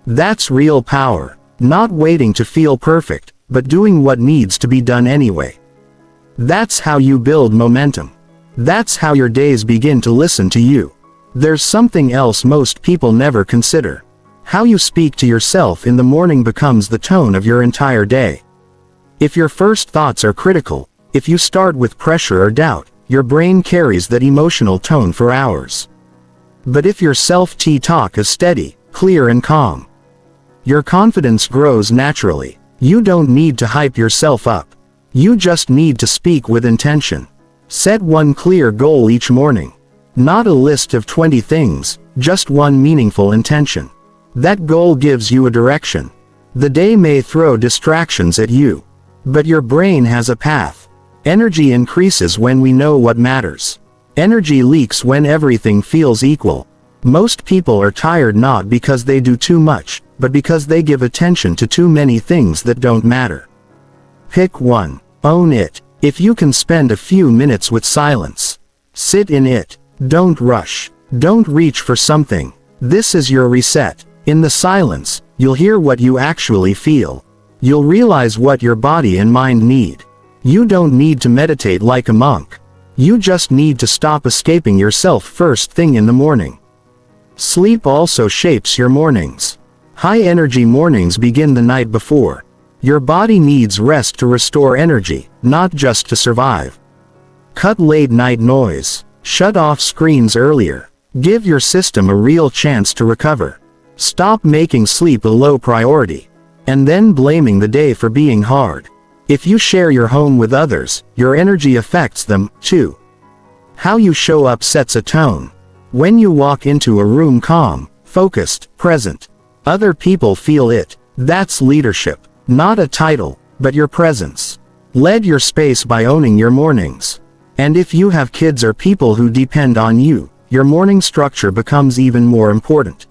That's real power. Not waiting to feel perfect, but doing what needs to be done anyway. That's how you build momentum. That's how your days begin to listen to you. There's something else most people never consider. How you speak to yourself in the morning becomes the tone of your entire day. If your first thoughts are critical, if you start with pressure or doubt, your brain carries that emotional tone for hours. But if your self-talk is steady, clear and calm, your confidence grows naturally. You don't need to hype yourself up. You just need to speak with intention. Set one clear goal each morning. Not a list of 20 things, just one meaningful intention. That goal gives you a direction. The day may throw distractions at you, but your brain has a path. Energy increases when we know what matters. Energy leaks when everything feels equal. Most people are tired not because they do too much, but because they give attention to too many things that don't matter. Pick one. Own it. If you can spend a few minutes with silence, sit in it. Don't rush. Don't reach for something. This is your reset. In the silence, you'll hear what you actually feel. You'll realize what your body and mind need. You don't need to meditate like a monk. You just need to stop escaping yourself first thing in the morning. Sleep also shapes your mornings. High-energy mornings begin the night before. Your body needs rest to restore energy, not just to survive. Cut late-night noise. Shut off screens earlier. Give your system a real chance to recover. Stop making sleep a low priority, and then blaming the day for being hard. If you share your home with others, your energy affects them, too. How you show up sets a tone. When you walk into a room calm, focused, present, other people feel it. That's leadership. Not a title, but your presence. Lead your space by owning your mornings. And if you have kids or people who depend on you, your morning structure becomes even more important.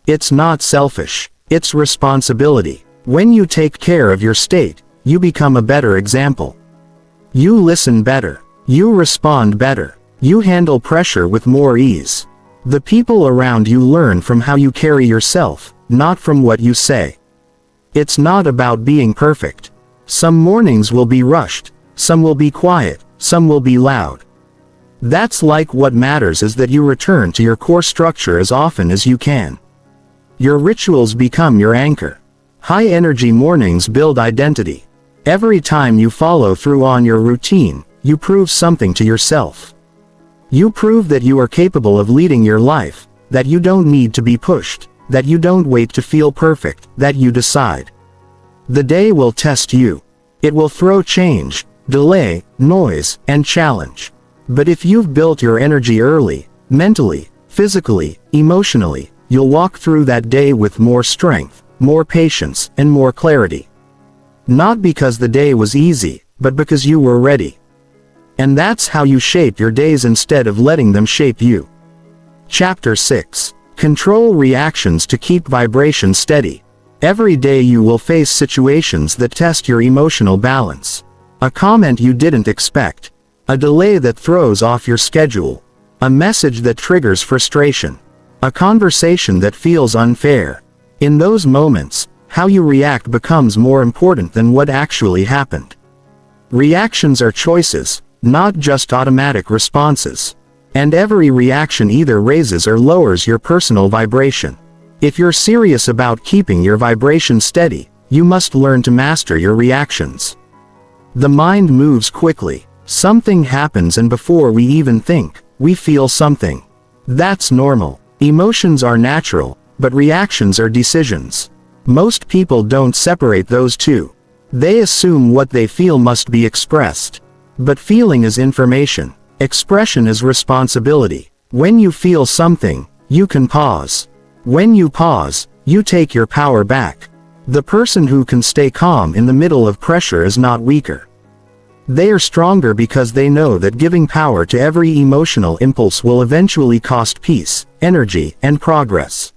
It's not selfish. It's responsibility. When you take care of your state, you become a better example. You listen better. You respond better. You handle pressure with more ease. The people around you learn from how you carry yourself, not from what you say. It's not about being perfect. Some mornings will be rushed, some will be quiet, some will be loud. That's like what matters is that you return to your core structure as often as you can. Your rituals become your anchor. High-energy mornings build identity. Every time you follow through on your routine, you prove something to yourself. You prove that you are capable of leading your life, that you don't need to be pushed, that you don't wait to feel perfect, that you decide. The day will test you. It will throw change, delay, noise, and challenge. But if you've built your energy early, mentally, physically, emotionally, you'll walk through that day with more strength, more patience, and more clarity. Not because the day was easy, but because you were ready. And that's how you shape your days instead of letting them shape you. Chapter 6. Control reactions to keep vibration steady. Every day you will face situations that test your emotional balance. A comment you didn't expect. A delay that throws off your schedule. A message that triggers frustration. A conversation that feels unfair. In those moments, how you react becomes more important than what actually happened. Reactions are choices, not just automatic responses. And every reaction either raises or lowers your personal vibration. If you're serious about keeping your vibration steady, you must learn to master your reactions. The mind moves quickly. Something happens and before we even think, we feel something. That's normal. Emotions are natural, but reactions are decisions. Most people don't separate those two. They assume what they feel must be expressed. But feeling is information. Expression is responsibility. When you feel something, you can pause. When you pause, you take your power back. The person who can stay calm in the middle of pressure is not weaker. They are stronger because they know that giving power to every emotional impulse will eventually cost peace, energy, and progress.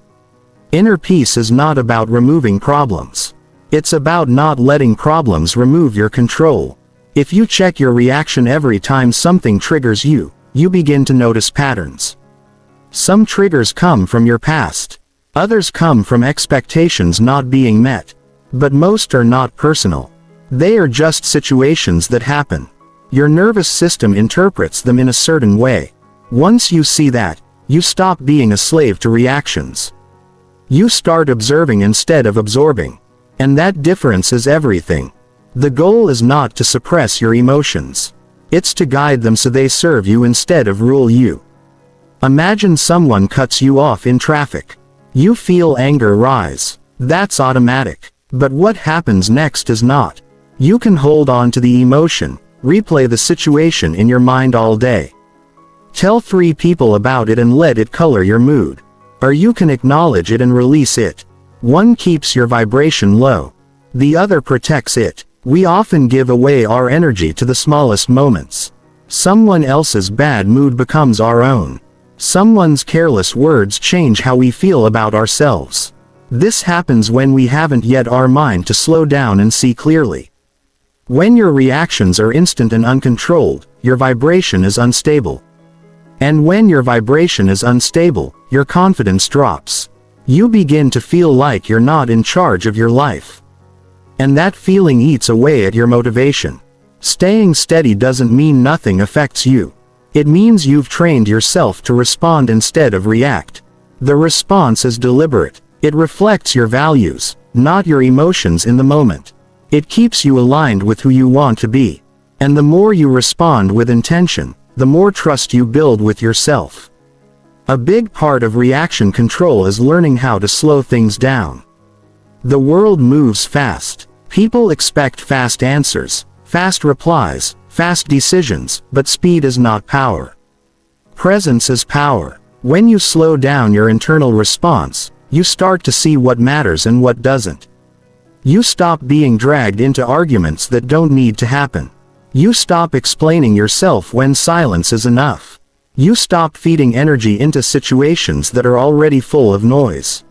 Inner peace is not about removing problems. It's about not letting problems remove your control. If you check your reaction every time something triggers you, you begin to notice patterns. Some triggers come from your past. Others come from expectations not being met. But most are not personal. They are just situations that happen. Your nervous system interprets them in a certain way. Once you see that, you stop being a slave to reactions. You start observing instead of absorbing. And that difference is everything. The goal is not to suppress your emotions. It's to guide them so they serve you instead of rule you. Imagine someone cuts you off in traffic. You feel anger rise. That's automatic. But what happens next is not. You can hold on to the emotion, replay the situation in your mind all day. Tell 3 people about it and let it color your mood. Or you can acknowledge it and release it. One keeps your vibration low. The other protects it. We often give away our energy to the smallest moments. Someone else's bad mood becomes our own. Someone's careless words change how we feel about ourselves. This happens when we haven't yet our mind to slow down and see clearly. When your reactions are instant and uncontrolled, your vibration is unstable. And when your vibration is unstable, your confidence drops. You begin to feel like you're not in charge of your life. And that feeling eats away at your motivation. Staying steady doesn't mean nothing affects you. It means you've trained yourself to respond instead of react. The response is deliberate. It reflects your values, not your emotions in the moment. It keeps you aligned with who you want to be. And the more you respond with intention, the more trust you build with yourself. A big part of reaction control is learning how to slow things down. The world moves fast. People expect fast answers, fast replies, fast decisions, but speed is not power. Presence is power. When you slow down your internal response, you start to see what matters and what doesn't. You stop being dragged into arguments that don't need to happen. You stop explaining yourself when silence is enough. You stop feeding energy into situations that are already full of noise.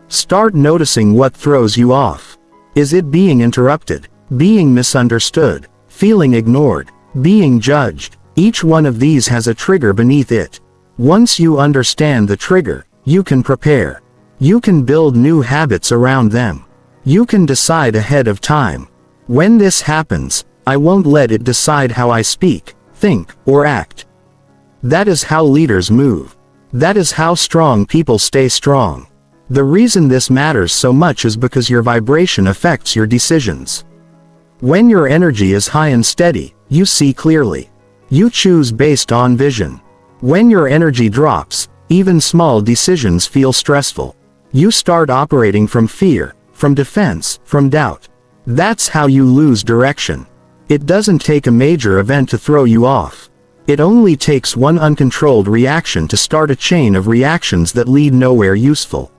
Start noticing what throws you off. Is it being interrupted, being misunderstood, feeling ignored, being judged? Each one of these has a trigger beneath it. Once you understand the trigger, you can prepare. You can build new habits around them. You can decide ahead of time. When this happens, I won't let it decide how I speak, think, or act. That is how leaders move. That is how strong people stay strong. The reason this matters so much is because your vibration affects your decisions. When your energy is high and steady, you see clearly. You choose based on vision. When your energy drops, even small decisions feel stressful. You start operating from fear, from defense, from doubt. That's how you lose direction. It doesn't take a major event to throw you off. It only takes one uncontrolled reaction to start a chain of reactions that lead nowhere useful.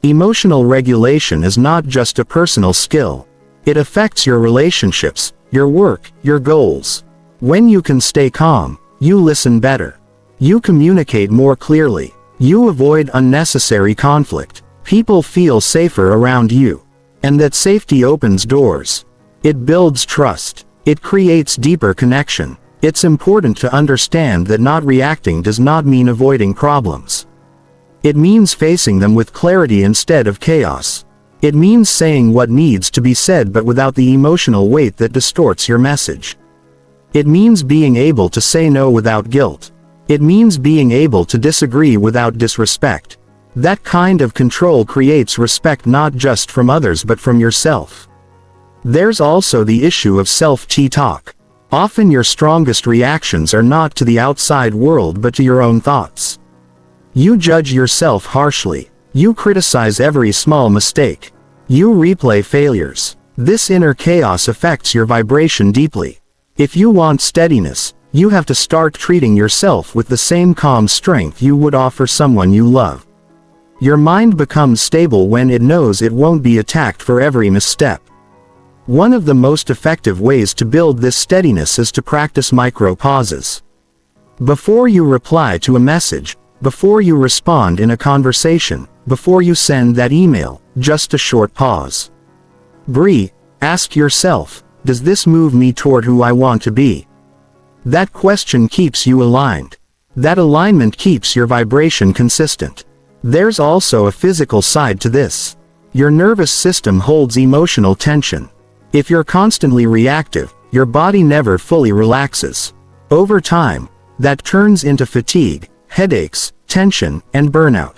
Emotional regulation is not just a personal skill. It affects your relationships, your work, your goals. When you can stay calm, you listen better. You communicate more clearly. You avoid unnecessary conflict. People feel safer around you. And that safety opens doors. It builds trust. It creates deeper connection. It's important to understand that not reacting does not mean avoiding problems. It means facing them with clarity instead of chaos. It means saying what needs to be said but without the emotional weight that distorts your message. It means being able to say no without guilt. It means being able to disagree without disrespect. That kind of control creates respect not just from others but from yourself. There's also the issue of self-talk. Often your strongest reactions are not to the outside world but to your own thoughts. You judge yourself harshly. You criticize every small mistake. You replay failures. This inner chaos affects your vibration deeply. If you want steadiness, you have to start treating yourself with the same calm strength you would offer someone you love. Your mind becomes stable when it knows it won't be attacked for every misstep. One of the most effective ways to build this steadiness is to practice micro pauses. Before you reply to a message, before you respond in a conversation, before you send that email, just a short pause. Breathe. Ask yourself, does this move me toward who I want to be? That question keeps you aligned. That alignment keeps your vibration consistent. There's also a physical side to this. Your nervous system holds emotional tension. If you're constantly reactive, your body never fully relaxes. Over time, that turns into fatigue, headaches, tension, and burnout.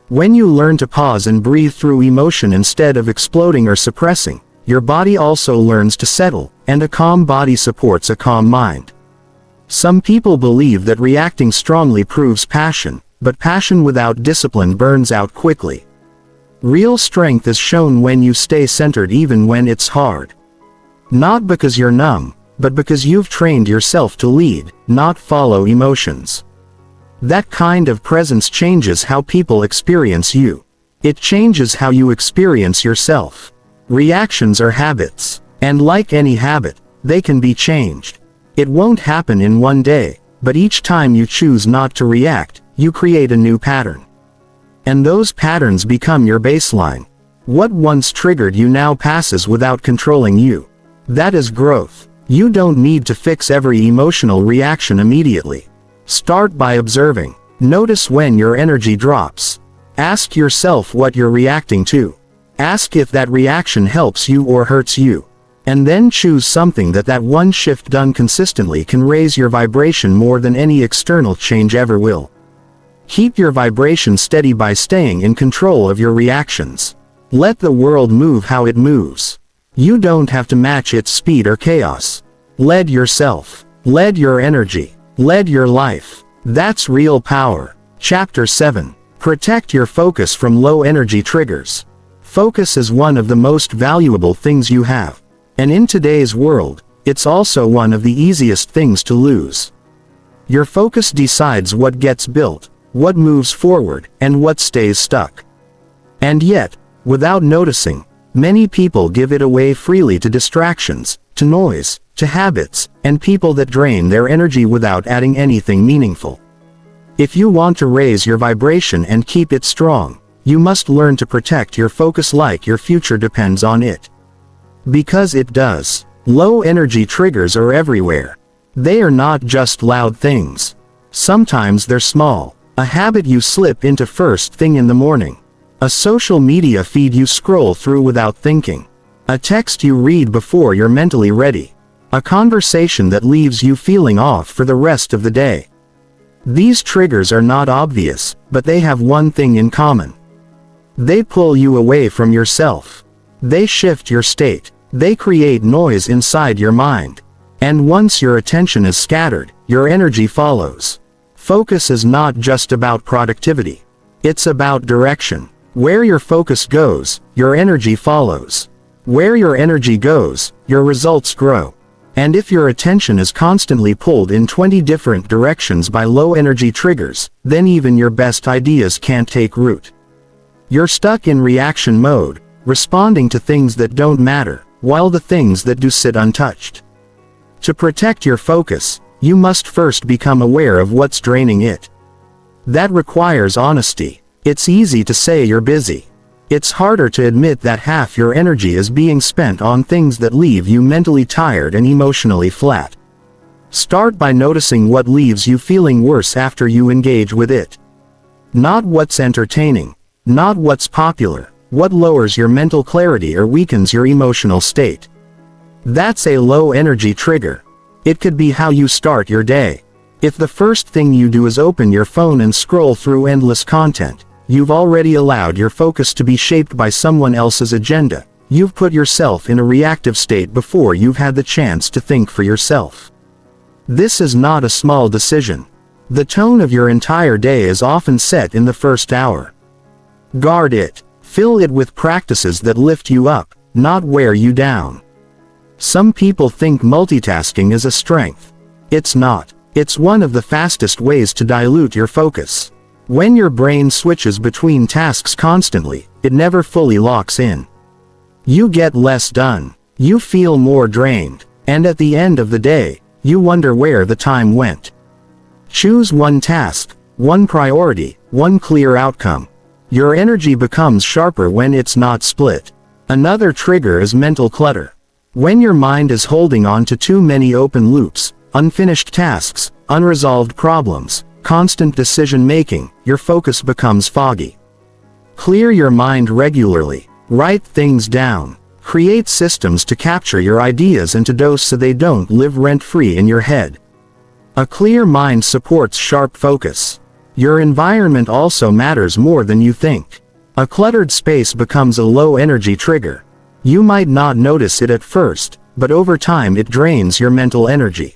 When you learn to pause and breathe through emotion instead of exploding or suppressing, your body also learns to settle, and a calm body supports a calm mind. Some people believe that reacting strongly proves passion, but passion without discipline burns out quickly. Real strength is shown when you stay centered even when it's hard. Not because you're numb, but because you've trained yourself to lead, not follow emotions. That kind of presence changes how people experience you. It changes how you experience yourself. Reactions are habits, and like any habit, they can be changed. It won't happen in one day, but each time you choose not to react, you create a new pattern. And those patterns become your baseline. What once triggered you now passes without controlling you. That is growth. You don't need to fix every emotional reaction immediately. Start by observing. Notice when your energy drops. Ask yourself what you're reacting to. Ask if that reaction helps you or hurts you. And then choose something that one shift done consistently can raise your vibration more than any external change ever will. Keep your vibration steady by staying in control of your reactions. Let the world move how it moves. You don't have to match its speed or chaos. Lead yourself. Lead your energy. Lead your life. That's real power. Chapter 7. Protect your focus from low-energy triggers. Focus is one of the most valuable things you have. And in today's world, it's also one of the easiest things to lose. Your focus decides what gets built, what moves forward, and what stays stuck. And yet, without noticing, many people give it away freely to distractions, to noise, to habits, and people that drain their energy without adding anything meaningful. If you want to raise your vibration and keep it strong, you must learn to protect your focus like your future depends on it. Because it does. Low energy triggers are everywhere. They are not just loud things. Sometimes they're small. A habit you slip into first thing in the morning. A social media feed you scroll through without thinking. A text you read before you're mentally ready. A conversation that leaves you feeling off for the rest of the day. These triggers are not obvious, but they have one thing in common. They pull you away from yourself. They shift your state. They create noise inside your mind. And once your attention is scattered, your energy follows. Focus is not just about productivity. It's about direction. Where your focus goes, your energy follows. Where your energy goes, your results grow. And if your attention is constantly pulled in 20 different directions by low-energy triggers, then even your best ideas can't take root. You're stuck in reaction mode, responding to things that don't matter, while the things that do sit untouched. To protect your focus, you must first become aware of what's draining it. That requires honesty. It's easy to say you're busy. It's harder to admit that half your energy is being spent on things that leave you mentally tired and emotionally flat. Start by noticing what leaves you feeling worse after you engage with it. Not what's entertaining, not what's popular, what lowers your mental clarity or weakens your emotional state. That's a low energy trigger. It could be how you start your day. If the first thing you do is open your phone and scroll through endless content, you've already allowed your focus to be shaped by someone else's agenda. You've put yourself in a reactive state before you've had the chance to think for yourself. This is not a small decision. The tone of your entire day is often set in the first hour. Guard it. Fill it with practices that lift you up, not wear you down. Some people think multitasking is a strength. It's not. It's one of the fastest ways to dilute your focus. When your brain switches between tasks constantly, it never fully locks in. You get less done. You feel more drained. And at the end of the day, you wonder where the time went. Choose one task, one priority, one clear outcome. Your energy becomes sharper when it's not split. Another trigger is mental clutter. When your mind is holding on to too many open loops, unfinished tasks, unresolved problems, constant decision-making, your focus becomes foggy. Clear your mind regularly. Write things down. Create systems to capture your ideas and to dose so they don't live rent-free in your head. A clear mind supports sharp focus. Your environment also matters more than you think. A cluttered space becomes a low-energy trigger. You might not notice it at first, but over time it drains your mental energy.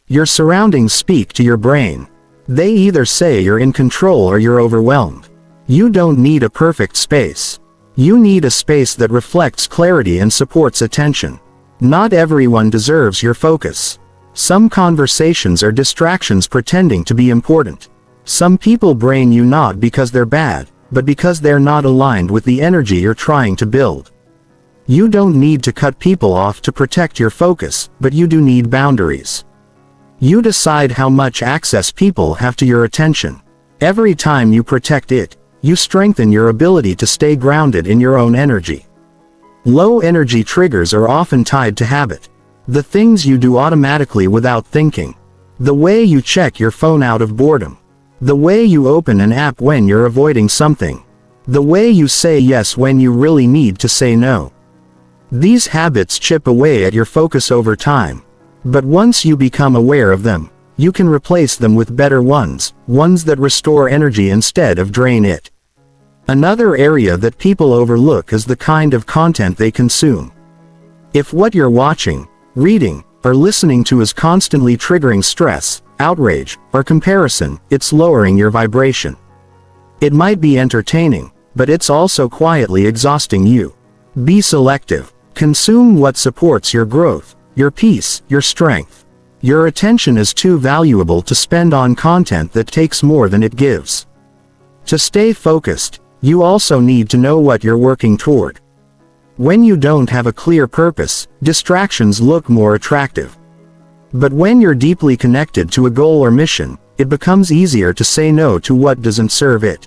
Your surroundings speak to your brain. They either say you're in control or you're overwhelmed. You don't need a perfect space. You need a space that reflects clarity and supports attention. Not everyone deserves your focus. Some conversations are distractions pretending to be important. Some people drain you not because they're bad, but because they're not aligned with the energy you're trying to build. You don't need to cut people off to protect your focus, but you do need boundaries. You decide how much access people have to your attention. Every time you protect it, you strengthen your ability to stay grounded in your own energy. Low energy triggers are often tied to habit. The things you do automatically without thinking. The way you check your phone out of boredom. The way you open an app when you're avoiding something. The way you say yes when you really need to say no. These habits chip away at your focus over time. But once you become aware of them, you can replace them with better ones that restore energy instead of drain it. Another area that people overlook is the kind of content they consume. If what you're watching, reading, or listening to is constantly triggering stress, outrage, or comparison, it's lowering your vibration. It might be entertaining, but it's also quietly exhausting you. Be selective. Consume what supports your growth, your peace, your strength. Your attention is too valuable to spend on content that takes more than it gives. To stay focused, you also need to know what you're working toward. When you don't have a clear purpose, distractions look more attractive. But when you're deeply connected to a goal or mission, it becomes easier to say no to what doesn't serve it.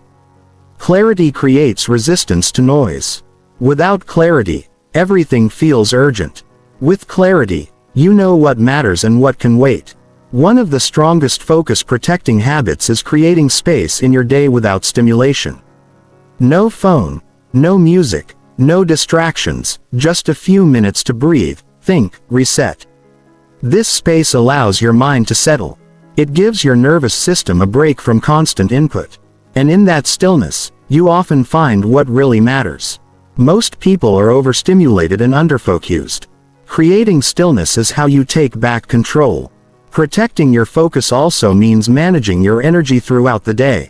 Clarity creates resistance to noise. Without clarity, everything feels urgent. With clarity, you know what matters and what can wait. One of the strongest focus-protecting habits is creating space in your day without stimulation. No phone, no music, no distractions, just a few minutes to breathe, think, reset. This space allows your mind to settle. It gives your nervous system a break from constant input. And in that stillness, you often find what really matters. Most people are overstimulated and underfocused. Creating stillness is how you take back control. Protecting your focus also means managing your energy throughout the day.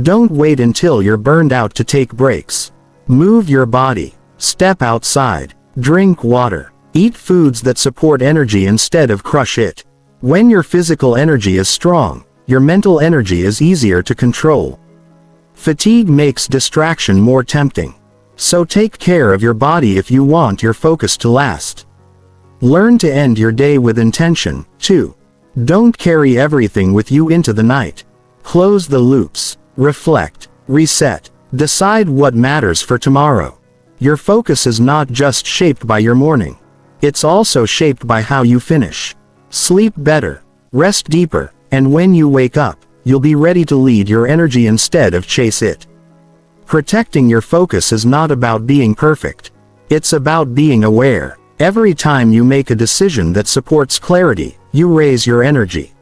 Don't wait until you're burned out to take breaks. Move your body. Step outside. Drink water. Eat foods that support energy instead of crush it. When your physical energy is strong, your mental energy is easier to control. Fatigue makes distraction more tempting. So take care of your body if you want your focus to last. Learn to end your day with intention, too. Don't carry everything with you into the night. Close the loops. Reflect. Reset. Decide what matters for tomorrow. Your focus is not just shaped by your morning. It's also shaped by how you finish. Sleep better. Rest deeper. And when you wake up, you'll be ready to lead your energy instead of chase it. Protecting your focus is not about being perfect. It's about being aware. Every time you make a decision that supports clarity, you raise your energy.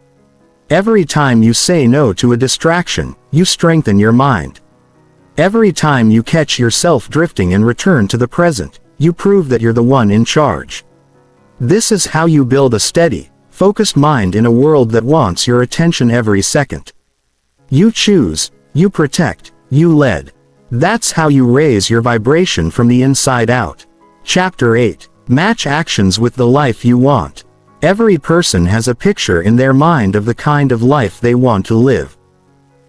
Every time you say no to a distraction, you strengthen your mind. Every time you catch yourself drifting and return to the present, you prove that you're the one in charge. This is how you build a steady, focused mind in a world that wants your attention every second. You choose, you protect, you lead. That's how you raise your vibration from the inside out. Chapter 8. Match actions with the life you want. Every person has a picture in their mind of the kind of life they want to live.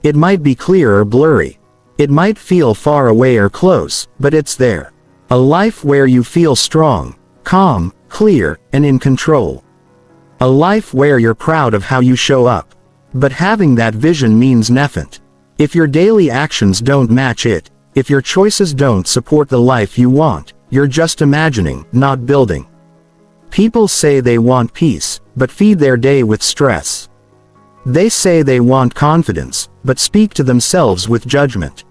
It might be clear or blurry. It might feel far away or close, but it's there. A life where you feel strong, calm, clear, and in control. A life where you're proud of how you show up. But having that vision means nothing. If your daily actions don't match it, if your choices don't support the life you want, you're just imagining, not building. People say they want peace, but feed their day with stress. They say they want confidence, but speak to themselves with judgment.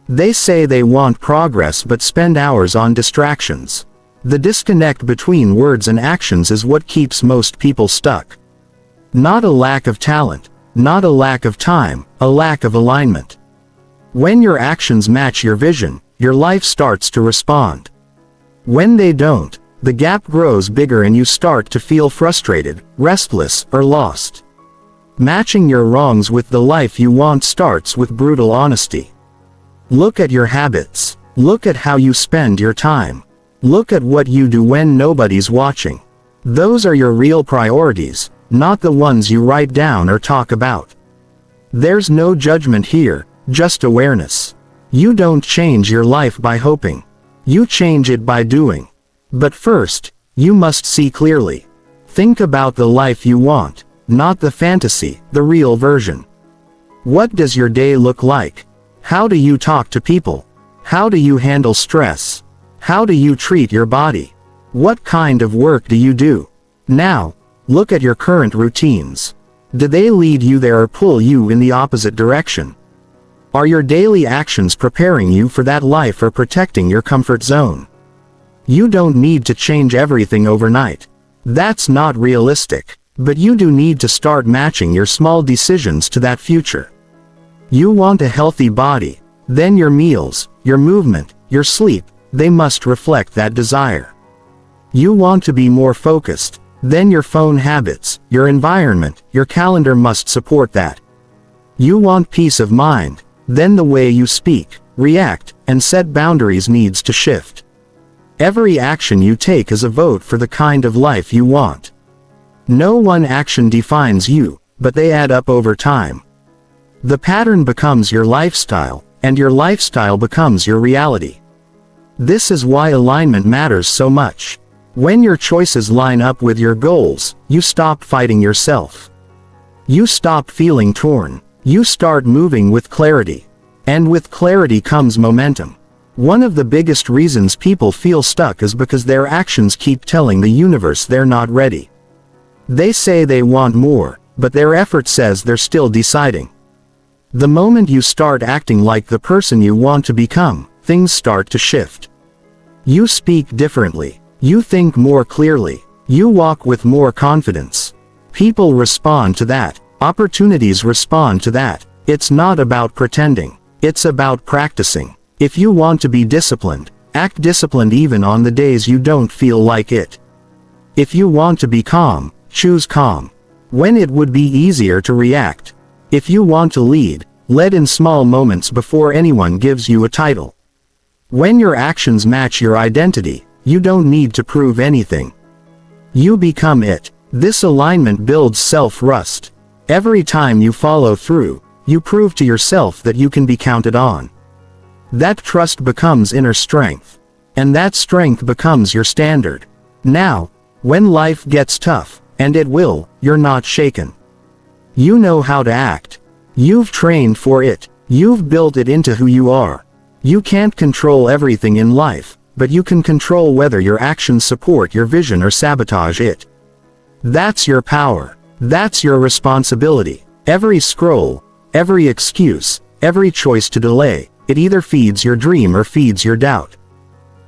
They say they want progress but spend hours on distractions. The disconnect between words and actions is what keeps most people stuck. Not a lack of talent, not a lack of time, a lack of alignment. When your actions match your vision, your life starts to respond. When they don't, the gap grows bigger and you start to feel frustrated, restless, or lost. Matching your wrongs with the life you want starts with brutal honesty. Look at your habits. Look at how you spend your time. Look at what you do when nobody's watching. Those are your real priorities, not the ones you write down or talk about. There's no judgment here, just awareness. You don't change your life by hoping. You change it by doing. But first, you must see clearly. Think about the life you want, not the fantasy, the real version. What does your day look like? How do you talk to people? How do you handle stress? How do you treat your body? What kind of work do you do? Now, look at your current routines. Do they lead you there or pull you in the opposite direction? Are your daily actions preparing you for that life or protecting your comfort zone? You don't need to change everything overnight. That's not realistic. But you do need to start matching your small decisions to that future. You want a healthy body, then your meals, your movement, your sleep, they must reflect that desire. You want to be more focused, then your phone habits, your environment, your calendar must support that. You want peace of mind, then the way you speak, react, and set boundaries needs to shift. Every action you take is a vote for the kind of life you want. No one action defines you, but they add up over time. The pattern becomes your lifestyle, and your lifestyle becomes your reality. This is why alignment matters so much. When your choices line up with your goals, you stop fighting yourself. You stop feeling torn. You start moving with clarity. And with clarity comes momentum. One of the biggest reasons people feel stuck is because their actions keep telling the universe they're not ready. They say they want more, but their effort says they're still deciding. The moment you start acting like the person you want to become, things start to shift. You speak differently. You think more clearly. You walk with more confidence. People respond to that. Opportunities respond to that. It's not about pretending. It's about practicing. If you want to be disciplined, act disciplined even on the days you don't feel like it. If you want to be calm, choose calm when it would be easier to react. If you want to lead, lead in small moments before anyone gives you a title. When your actions match your identity, you don't need to prove anything. You become it. This alignment builds self-trust. Every time you follow through, you prove to yourself that you can be counted on. That trust becomes inner strength. And that strength becomes your standard. Now, when life gets tough, and it will, you're not shaken. You know how to act. You've trained for it. You've built it into who you are. You can't control everything in life, but you can control whether your actions support your vision or sabotage it. That's your power. That's your responsibility. Every scroll, every excuse, every choice to delay, it either feeds your dream or feeds your doubt.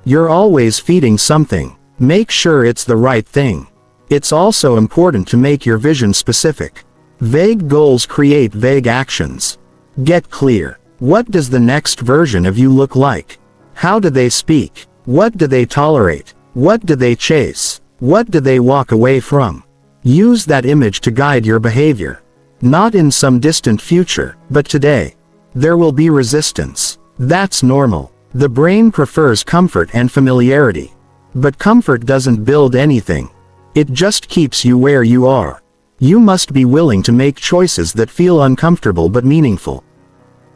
You're always feeding something. Make sure it's the right thing. It's also important to make your vision specific. Vague goals create vague actions. Get clear. What does the next version of you look like? How do they speak? What do they tolerate? What do they chase? What do they walk away from? Use that image to guide your behavior. Not in some distant future, but today. There will be resistance. That's normal. The brain prefers comfort and familiarity. But comfort doesn't build anything. It just keeps you where you are. You must be willing to make choices that feel uncomfortable but meaningful.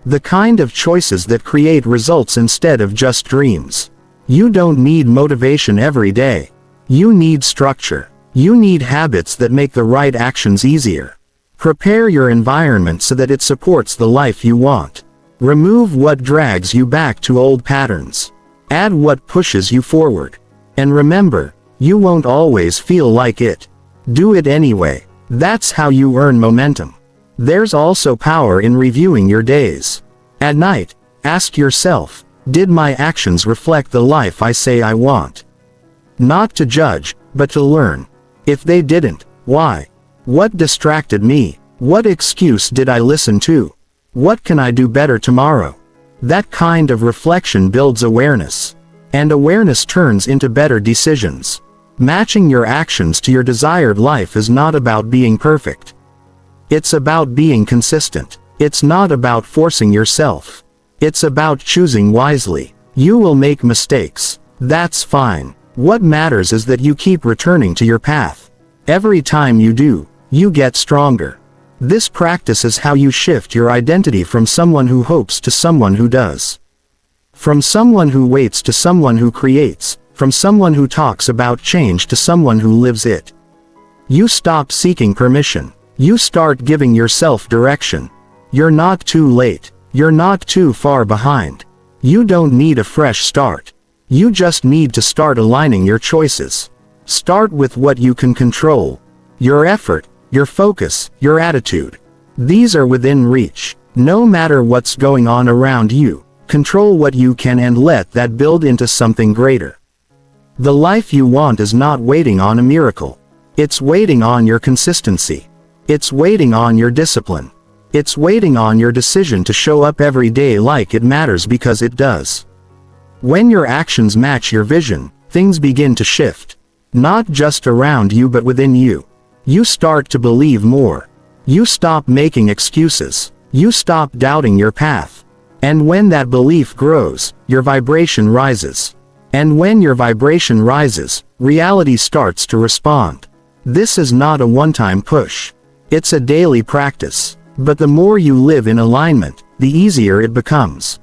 The kind of choices that create results instead of just dreams. You don't need motivation every day. You need structure. You need habits that make the right actions easier. Prepare your environment so that it supports the life you want. Remove what drags you back to old patterns. Add what pushes you forward. And remember, you won't always feel like it. Do it anyway. That's how you earn momentum. There's also power in reviewing your days. At night, ask yourself, did my actions reflect the life I say I want? Not to judge, but to learn. If they didn't, why? What distracted me? What excuse did I listen to? What can I do better tomorrow? That kind of reflection builds awareness. And awareness turns into better decisions. Matching your actions to your desired life is not about being perfect. It's about being consistent. It's not about forcing yourself. It's about choosing wisely. You will make mistakes. That's fine. What matters is that you keep returning to your path. Every time you do, you get stronger. This practice is how you shift your identity from someone who hopes to someone who does. From someone who waits to someone who creates. From someone who talks about change to someone who lives it. You stop seeking permission. You start giving yourself direction. You're not too late. You're not too far behind. You don't need a fresh start. You just need to start aligning your choices. Start with what you can control. Your effort, your focus, your attitude. These are within reach. No matter what's going on around you, control what you can and let that build into something greater. The life you want is not waiting on a miracle. It's waiting on your consistency. It's waiting on your discipline. It's waiting on your decision to show up every day like it matters, because it does. When your actions match your vision, things begin to shift. Not just around you but within you. You start to believe more. You stop making excuses. You stop doubting your path. And when that belief grows, your vibration rises. And when your vibration rises, reality starts to respond. This is not a one-time push. It's a daily practice. But the more you live in alignment, the easier it becomes.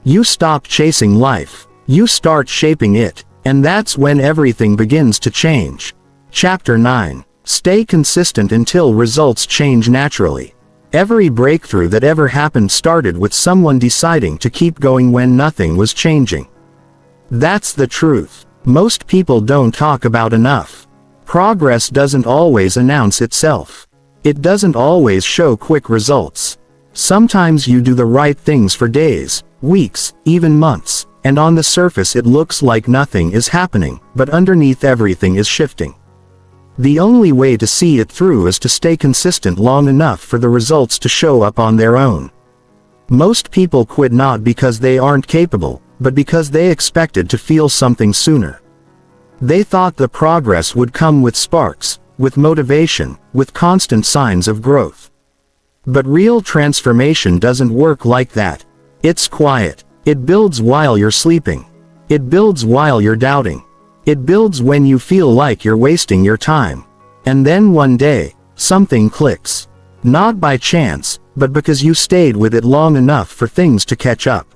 You stop chasing life. You start shaping it. And that's when everything begins to change. Chapter 9. Stay consistent until results change naturally. Every breakthrough that ever happened started with someone deciding to keep going when nothing was changing. That's the truth. Most people don't talk about enough. Progress doesn't always announce itself. It doesn't always show quick results. Sometimes you do the right things for days, weeks, even months, and on the surface it looks like nothing is happening, but underneath everything is shifting. The only way to see it through is to stay consistent long enough for the results to show up on their own. Most people quit not because they aren't capable, but because they expected to feel something sooner. They thought the progress would come with sparks, with motivation, with constant signs of growth. But real transformation doesn't work like that. It's quiet. It builds while you're sleeping. It builds while you're doubting. It builds when you feel like you're wasting your time. And then one day, something clicks. Not by chance, but because you stayed with it long enough for things to catch up.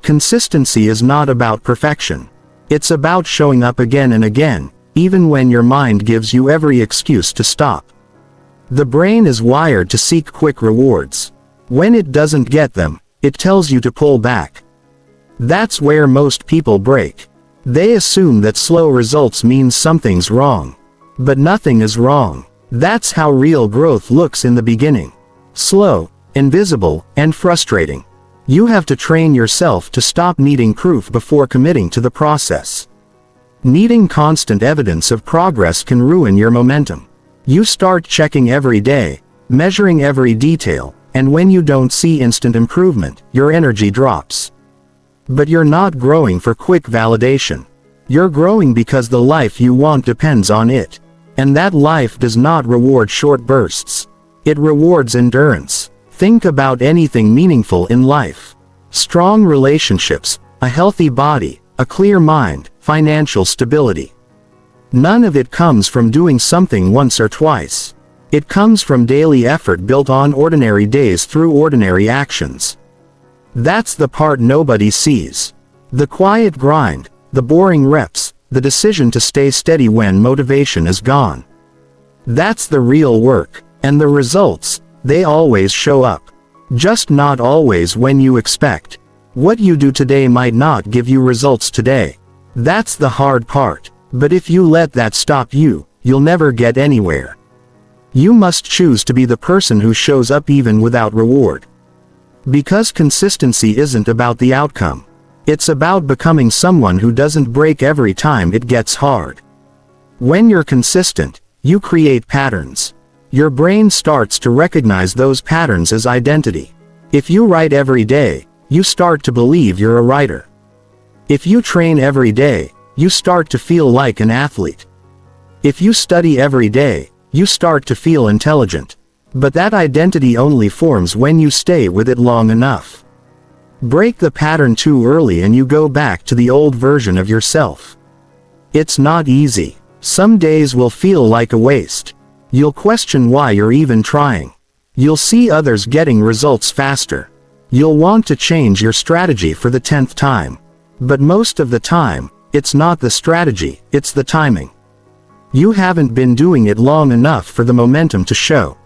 Consistency is not about perfection. It's about showing up again and again, even when your mind gives you every excuse to stop. The brain is wired to seek quick rewards. When it doesn't get them, it tells you to pull back. That's where most people break. They assume that slow results means something's wrong. But nothing is wrong. That's how real growth looks in the beginning. Slow, invisible, and frustrating. You have to train yourself to stop needing proof before committing to the process. Needing constant evidence of progress can ruin your momentum. You start checking every day, measuring every detail, and when you don't see instant improvement, your energy drops. But you're not growing for quick validation. You're growing because the life you want depends on it. And that life does not reward short bursts. It rewards endurance. Think about anything meaningful in life. Strong relationships, a healthy body, a clear mind, financial stability. None of it comes from doing something once or twice. It comes from daily effort built on ordinary days through ordinary actions. That's the part nobody sees. The quiet grind, the boring reps, the decision to stay steady when motivation is gone. That's the real work, and the results, they always show up. Just not always when you expect. What you do today might not give you results today. That's the hard part, but if you let that stop you, you'll never get anywhere. You must choose to be the person who shows up even without reward. Because consistency isn't about the outcome. It's about becoming someone who doesn't break every time it gets hard. When you're consistent, you create patterns. Your brain starts to recognize those patterns as identity. If you write every day, you start to believe you're a writer. If you train every day, you start to feel like an athlete. If you study every day, you start to feel intelligent. But that identity only forms when you stay with it long enough. Break the pattern too early and you go back to the old version of yourself. It's not easy. Some days will feel like a waste. You'll question why you're even trying. You'll see others getting results faster. You'll want to change your strategy for the 10th time. But most of the time, it's not the strategy, it's the timing. You haven't been doing it long enough for the momentum to show.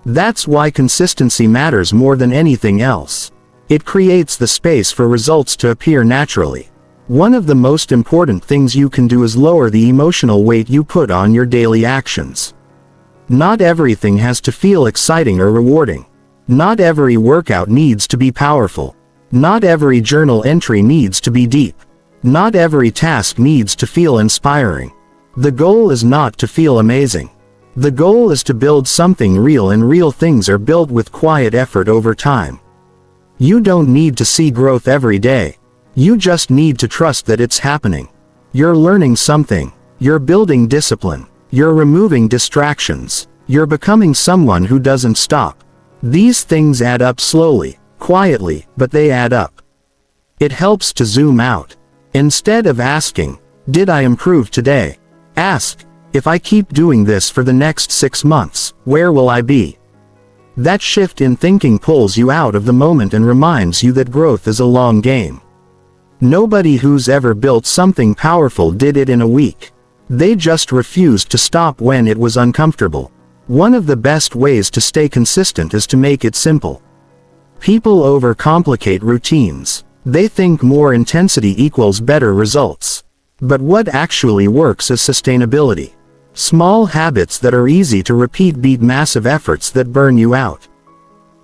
That's why consistency matters more than anything else. It creates the space for results to appear naturally. One of the most important things you can do is lower the emotional weight you put on your daily actions. Not everything has to feel exciting or rewarding. Not every workout needs to be powerful. Not every journal entry needs to be deep. Not every task needs to feel inspiring. The goal is not to feel amazing. The goal is to build something real, and real things are built with quiet effort over time. You don't need to see growth every day. You just need to trust that it's happening. You're learning something. You're building discipline. You're removing distractions. You're becoming someone who doesn't stop. These things add up slowly, quietly, but they add up. It helps to zoom out. Instead of asking, "Did I improve today?" ask, "If I keep doing this for the next 6 months, where will I be?" That shift in thinking pulls you out of the moment and reminds you that growth is a long game. Nobody who's ever built something powerful did it in a week. They just refused to stop when it was uncomfortable. One of the best ways to stay consistent is to make it simple. People overcomplicate routines. They think more intensity equals better results. But what actually works is sustainability. Small habits that are easy to repeat beat massive efforts that burn you out.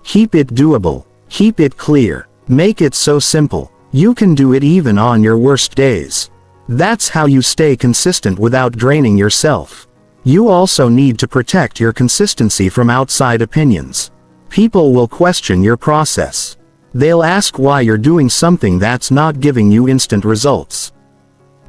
Keep it doable. Keep it clear. Make it so simple you can do it even on your worst days. That's how you stay consistent without draining yourself. You also need to protect your consistency from outside opinions. People will question your process. They'll ask why you're doing something that's not giving you instant results.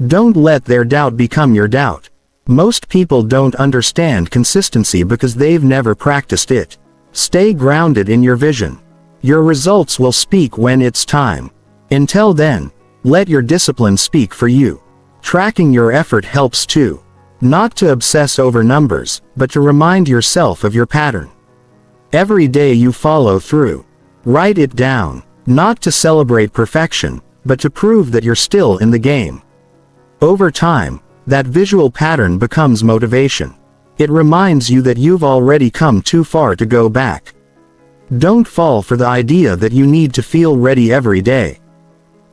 Don't let their doubt become your doubt. Most people don't understand consistency because they've never practiced it. Stay grounded in your vision. Your results will speak when it's time. Until then, let your discipline speak for you. Tracking your effort helps too. Not to obsess over numbers, but to remind yourself of your pattern. Every day you follow through. Write it down, not to celebrate perfection, but to prove that you're still in the game. Over time, that visual pattern becomes motivation. It reminds you that you've already come too far to go back. Don't fall for the idea that you need to feel ready every day.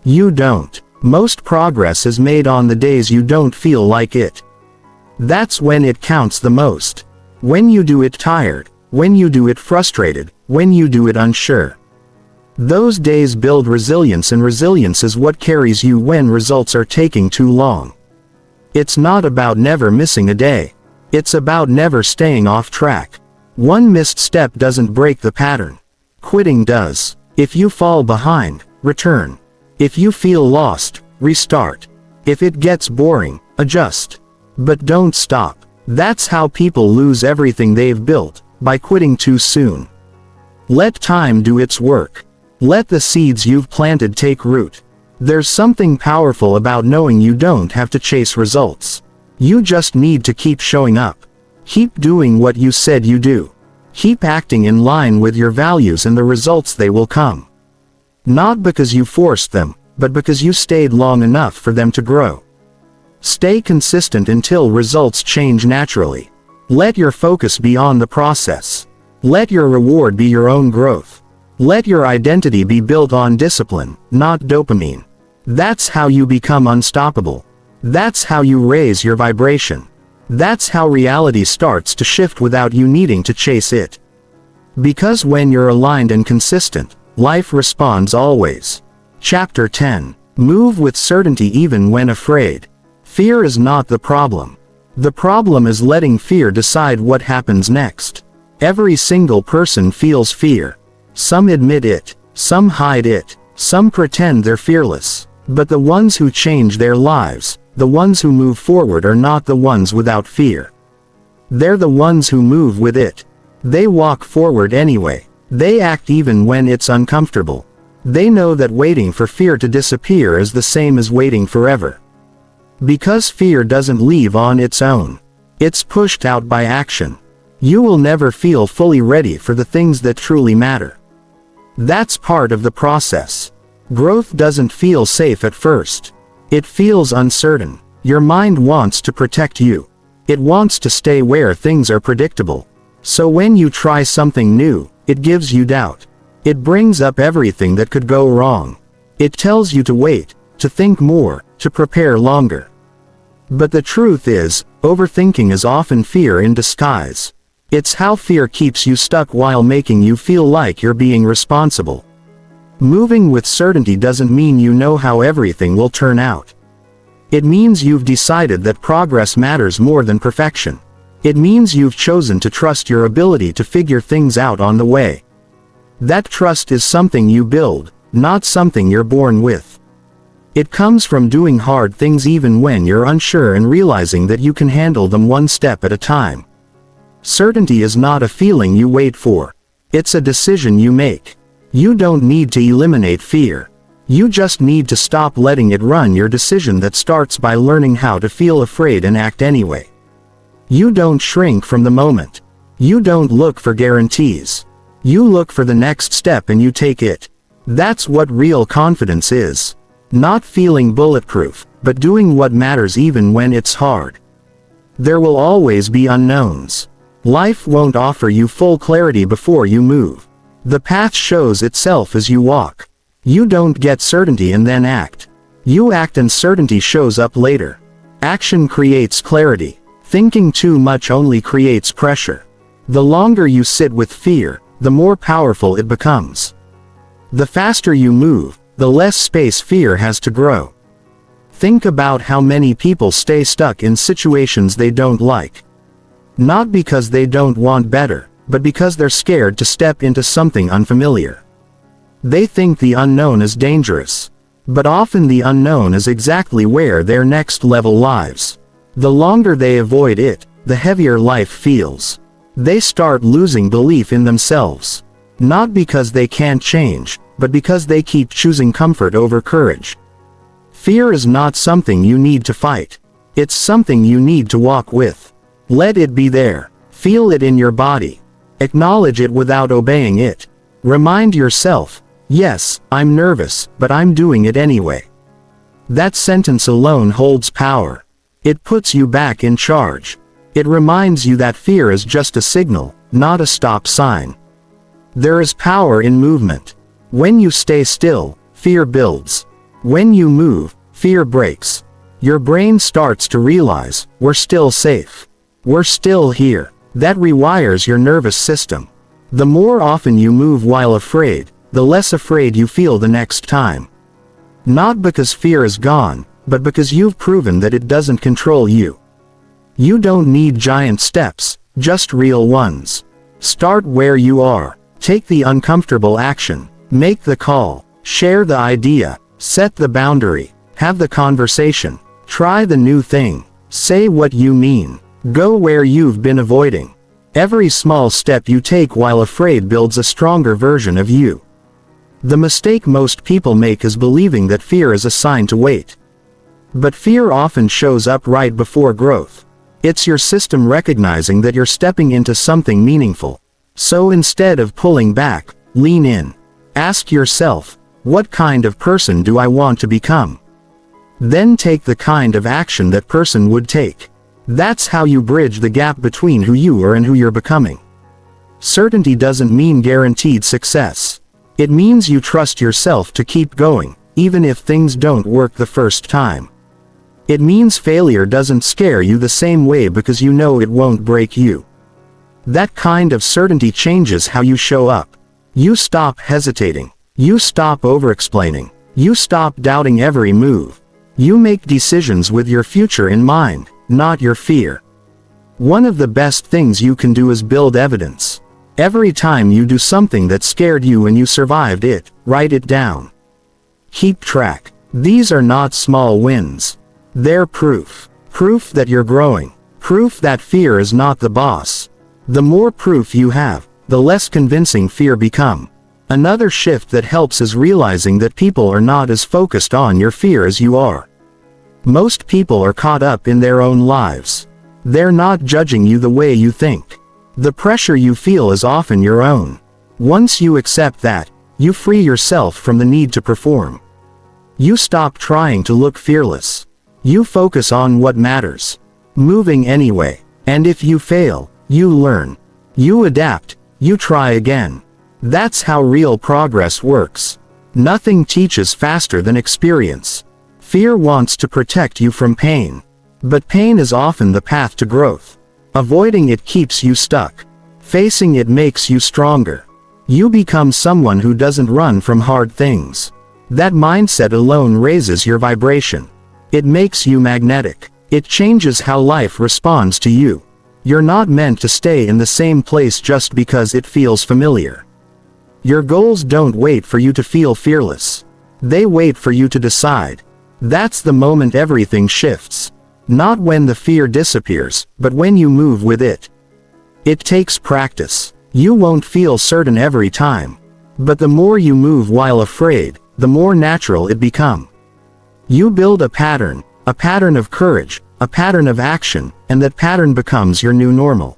You don't. Most progress is made on the days you don't feel like it. That's when it counts the most. When you do it tired, when you do it frustrated, when you do it unsure. Those days build resilience, and resilience is what carries you when results are taking too long. It's not about never missing a day. It's about never staying off track. One missed step doesn't break the pattern. Quitting does. If you fall behind, return. If you feel lost, restart. If it gets boring, adjust. But don't stop. That's how people lose everything they've built, by quitting too soon. Let time do its work. Let the seeds you've planted take root. There's something powerful about knowing you don't have to chase results. You just need to keep showing up. Keep doing what you said you do. Keep acting in line with your values, and the results, they will come. Not because you forced them, but because you stayed long enough for them to grow. Stay consistent until results change naturally. Let your focus be on the process. Let your reward be your own growth. Let your identity be built on discipline, not dopamine. That's how you become unstoppable. That's how you raise your vibration. That's how reality starts to shift without you needing to chase it. Because when you're aligned and consistent, life responds always. Chapter 10. Move with certainty even when afraid. Fear is not the problem. The problem is letting fear decide what happens next. Every single person feels fear. Some admit it, some hide it, some pretend they're fearless. But the ones who change their lives, the ones who move forward, are not the ones without fear. They're the ones who move with it. They walk forward anyway. They act even when it's uncomfortable. They know that waiting for fear to disappear is the same as waiting forever. Because fear doesn't leave on its own. It's pushed out by action. You will never feel fully ready for the things that truly matter. That's part of the process. Growth doesn't feel safe at first. It feels uncertain. Your mind wants to protect you. It wants to stay where things are predictable. So when you try something new, it gives you doubt. It brings up everything that could go wrong. It tells you to wait, to think more, to prepare longer. But the truth is, overthinking is often fear in disguise. It's how fear keeps you stuck while making you feel like you're being responsible. Moving with certainty doesn't mean you know how everything will turn out. It means you've decided that progress matters more than perfection. It means you've chosen to trust your ability to figure things out on the way. That trust is something you build, not something you're born with. It comes from doing hard things even when you're unsure, and realizing that you can handle them one step at a time. Certainty is not a feeling you wait for. It's a decision you make. You don't need to eliminate fear. You just need to stop letting it run your decision. That starts by learning how to feel afraid and act anyway. You don't shrink from the moment. You don't look for guarantees. You look for the next step and you take it. That's what real confidence is. Not feeling bulletproof, but doing what matters even when it's hard. There will always be unknowns. Life won't offer you full clarity before you move. The path shows itself as you walk. You don't get certainty and then act. You act and certainty shows up later. Action creates clarity. Thinking too much only creates pressure. The longer you sit with fear, the more powerful it becomes. The faster you move, the less space fear has to grow. Think about how many people stay stuck in situations they don't like. Not because they don't want better, but because they're scared to step into something unfamiliar. They think the unknown is dangerous. But often the unknown is exactly where their next level lies. The longer they avoid it, the heavier life feels. They start losing belief in themselves. Not because they can't change, but because they keep choosing comfort over courage. Fear is not something you need to fight. It's something you need to walk with. Let it be there. Feel it in your body. Acknowledge it without obeying it. Remind yourself, yes, I'm nervous, but I'm doing it anyway. That sentence alone holds power. It puts you back in charge. It reminds you that fear is just a signal, not a stop sign. There is power in movement. When you stay still, fear builds. When you move, fear breaks. Your brain starts to realize, we're still safe. We're still here. That rewires your nervous system. The more often you move while afraid, the less afraid you feel the next time. Not because fear is gone, but because you've proven that it doesn't control you. You don't need giant steps, just real ones. Start where you are. Take the uncomfortable action. Make the call. Share the idea. Set the boundary. Have the conversation. Try the new thing. Say what you mean. Go where you've been avoiding. Every small step you take while afraid builds a stronger version of you. The mistake most people make is believing that fear is a sign to wait. But fear often shows up right before growth. It's your system recognizing that you're stepping into something meaningful. So instead of pulling back, lean in. Ask yourself, what kind of person do I want to become? Then take the kind of action that person would take. That's how you bridge the gap between who you are and who you're becoming. Certainty doesn't mean guaranteed success. It means you trust yourself to keep going, even if things don't work the first time. It means failure doesn't scare you the same way because you know it won't break you. That kind of certainty changes how you show up. You stop hesitating. You stop over-explaining. You stop doubting every move. You make decisions with your future in mind, not your fear. One of the best things you can do is build evidence. Every time you do something that scared you and you survived it, write it down. Keep track. These are not small wins. They're proof. Proof that you're growing. Proof that fear is not the boss. The more proof you have, the less convincing fear becomes. Another shift that helps is realizing that people are not as focused on your fear as you are. Most people are caught up in their own lives. They're not judging you the way you think. The pressure you feel is often your own. Once you accept that, you free yourself from the need to perform. You stop trying to look fearless. You focus on what matters. Moving anyway. And if you fail, you learn. You adapt. You try again. That's how real progress works. Nothing teaches faster than experience. Fear wants to protect you from pain. But pain is often the path to growth. Avoiding it keeps you stuck. Facing it makes you stronger. You become someone who doesn't run from hard things. That mindset alone raises your vibration. It makes you magnetic. It changes how life responds to you. You're not meant to stay in the same place just because it feels familiar. Your goals don't wait for you to feel fearless. They wait for you to decide. That's the moment everything shifts. Not when the fear disappears, but when you move with it. It takes practice. You won't feel certain every time. But the more you move while afraid, the more natural it becomes. You build a pattern of courage, a pattern of action, and that pattern becomes your new normal.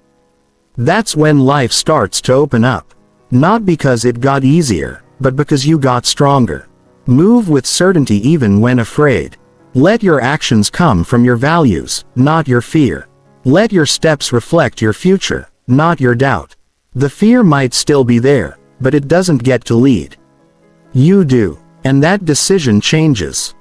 That's when life starts to open up. Not because it got easier, but because you got stronger. Move with certainty even when afraid. Let your actions come from your values, not your fear. Let your steps reflect your future, not your doubt. The fear might still be there, but it doesn't get to lead. You do, and that decision changes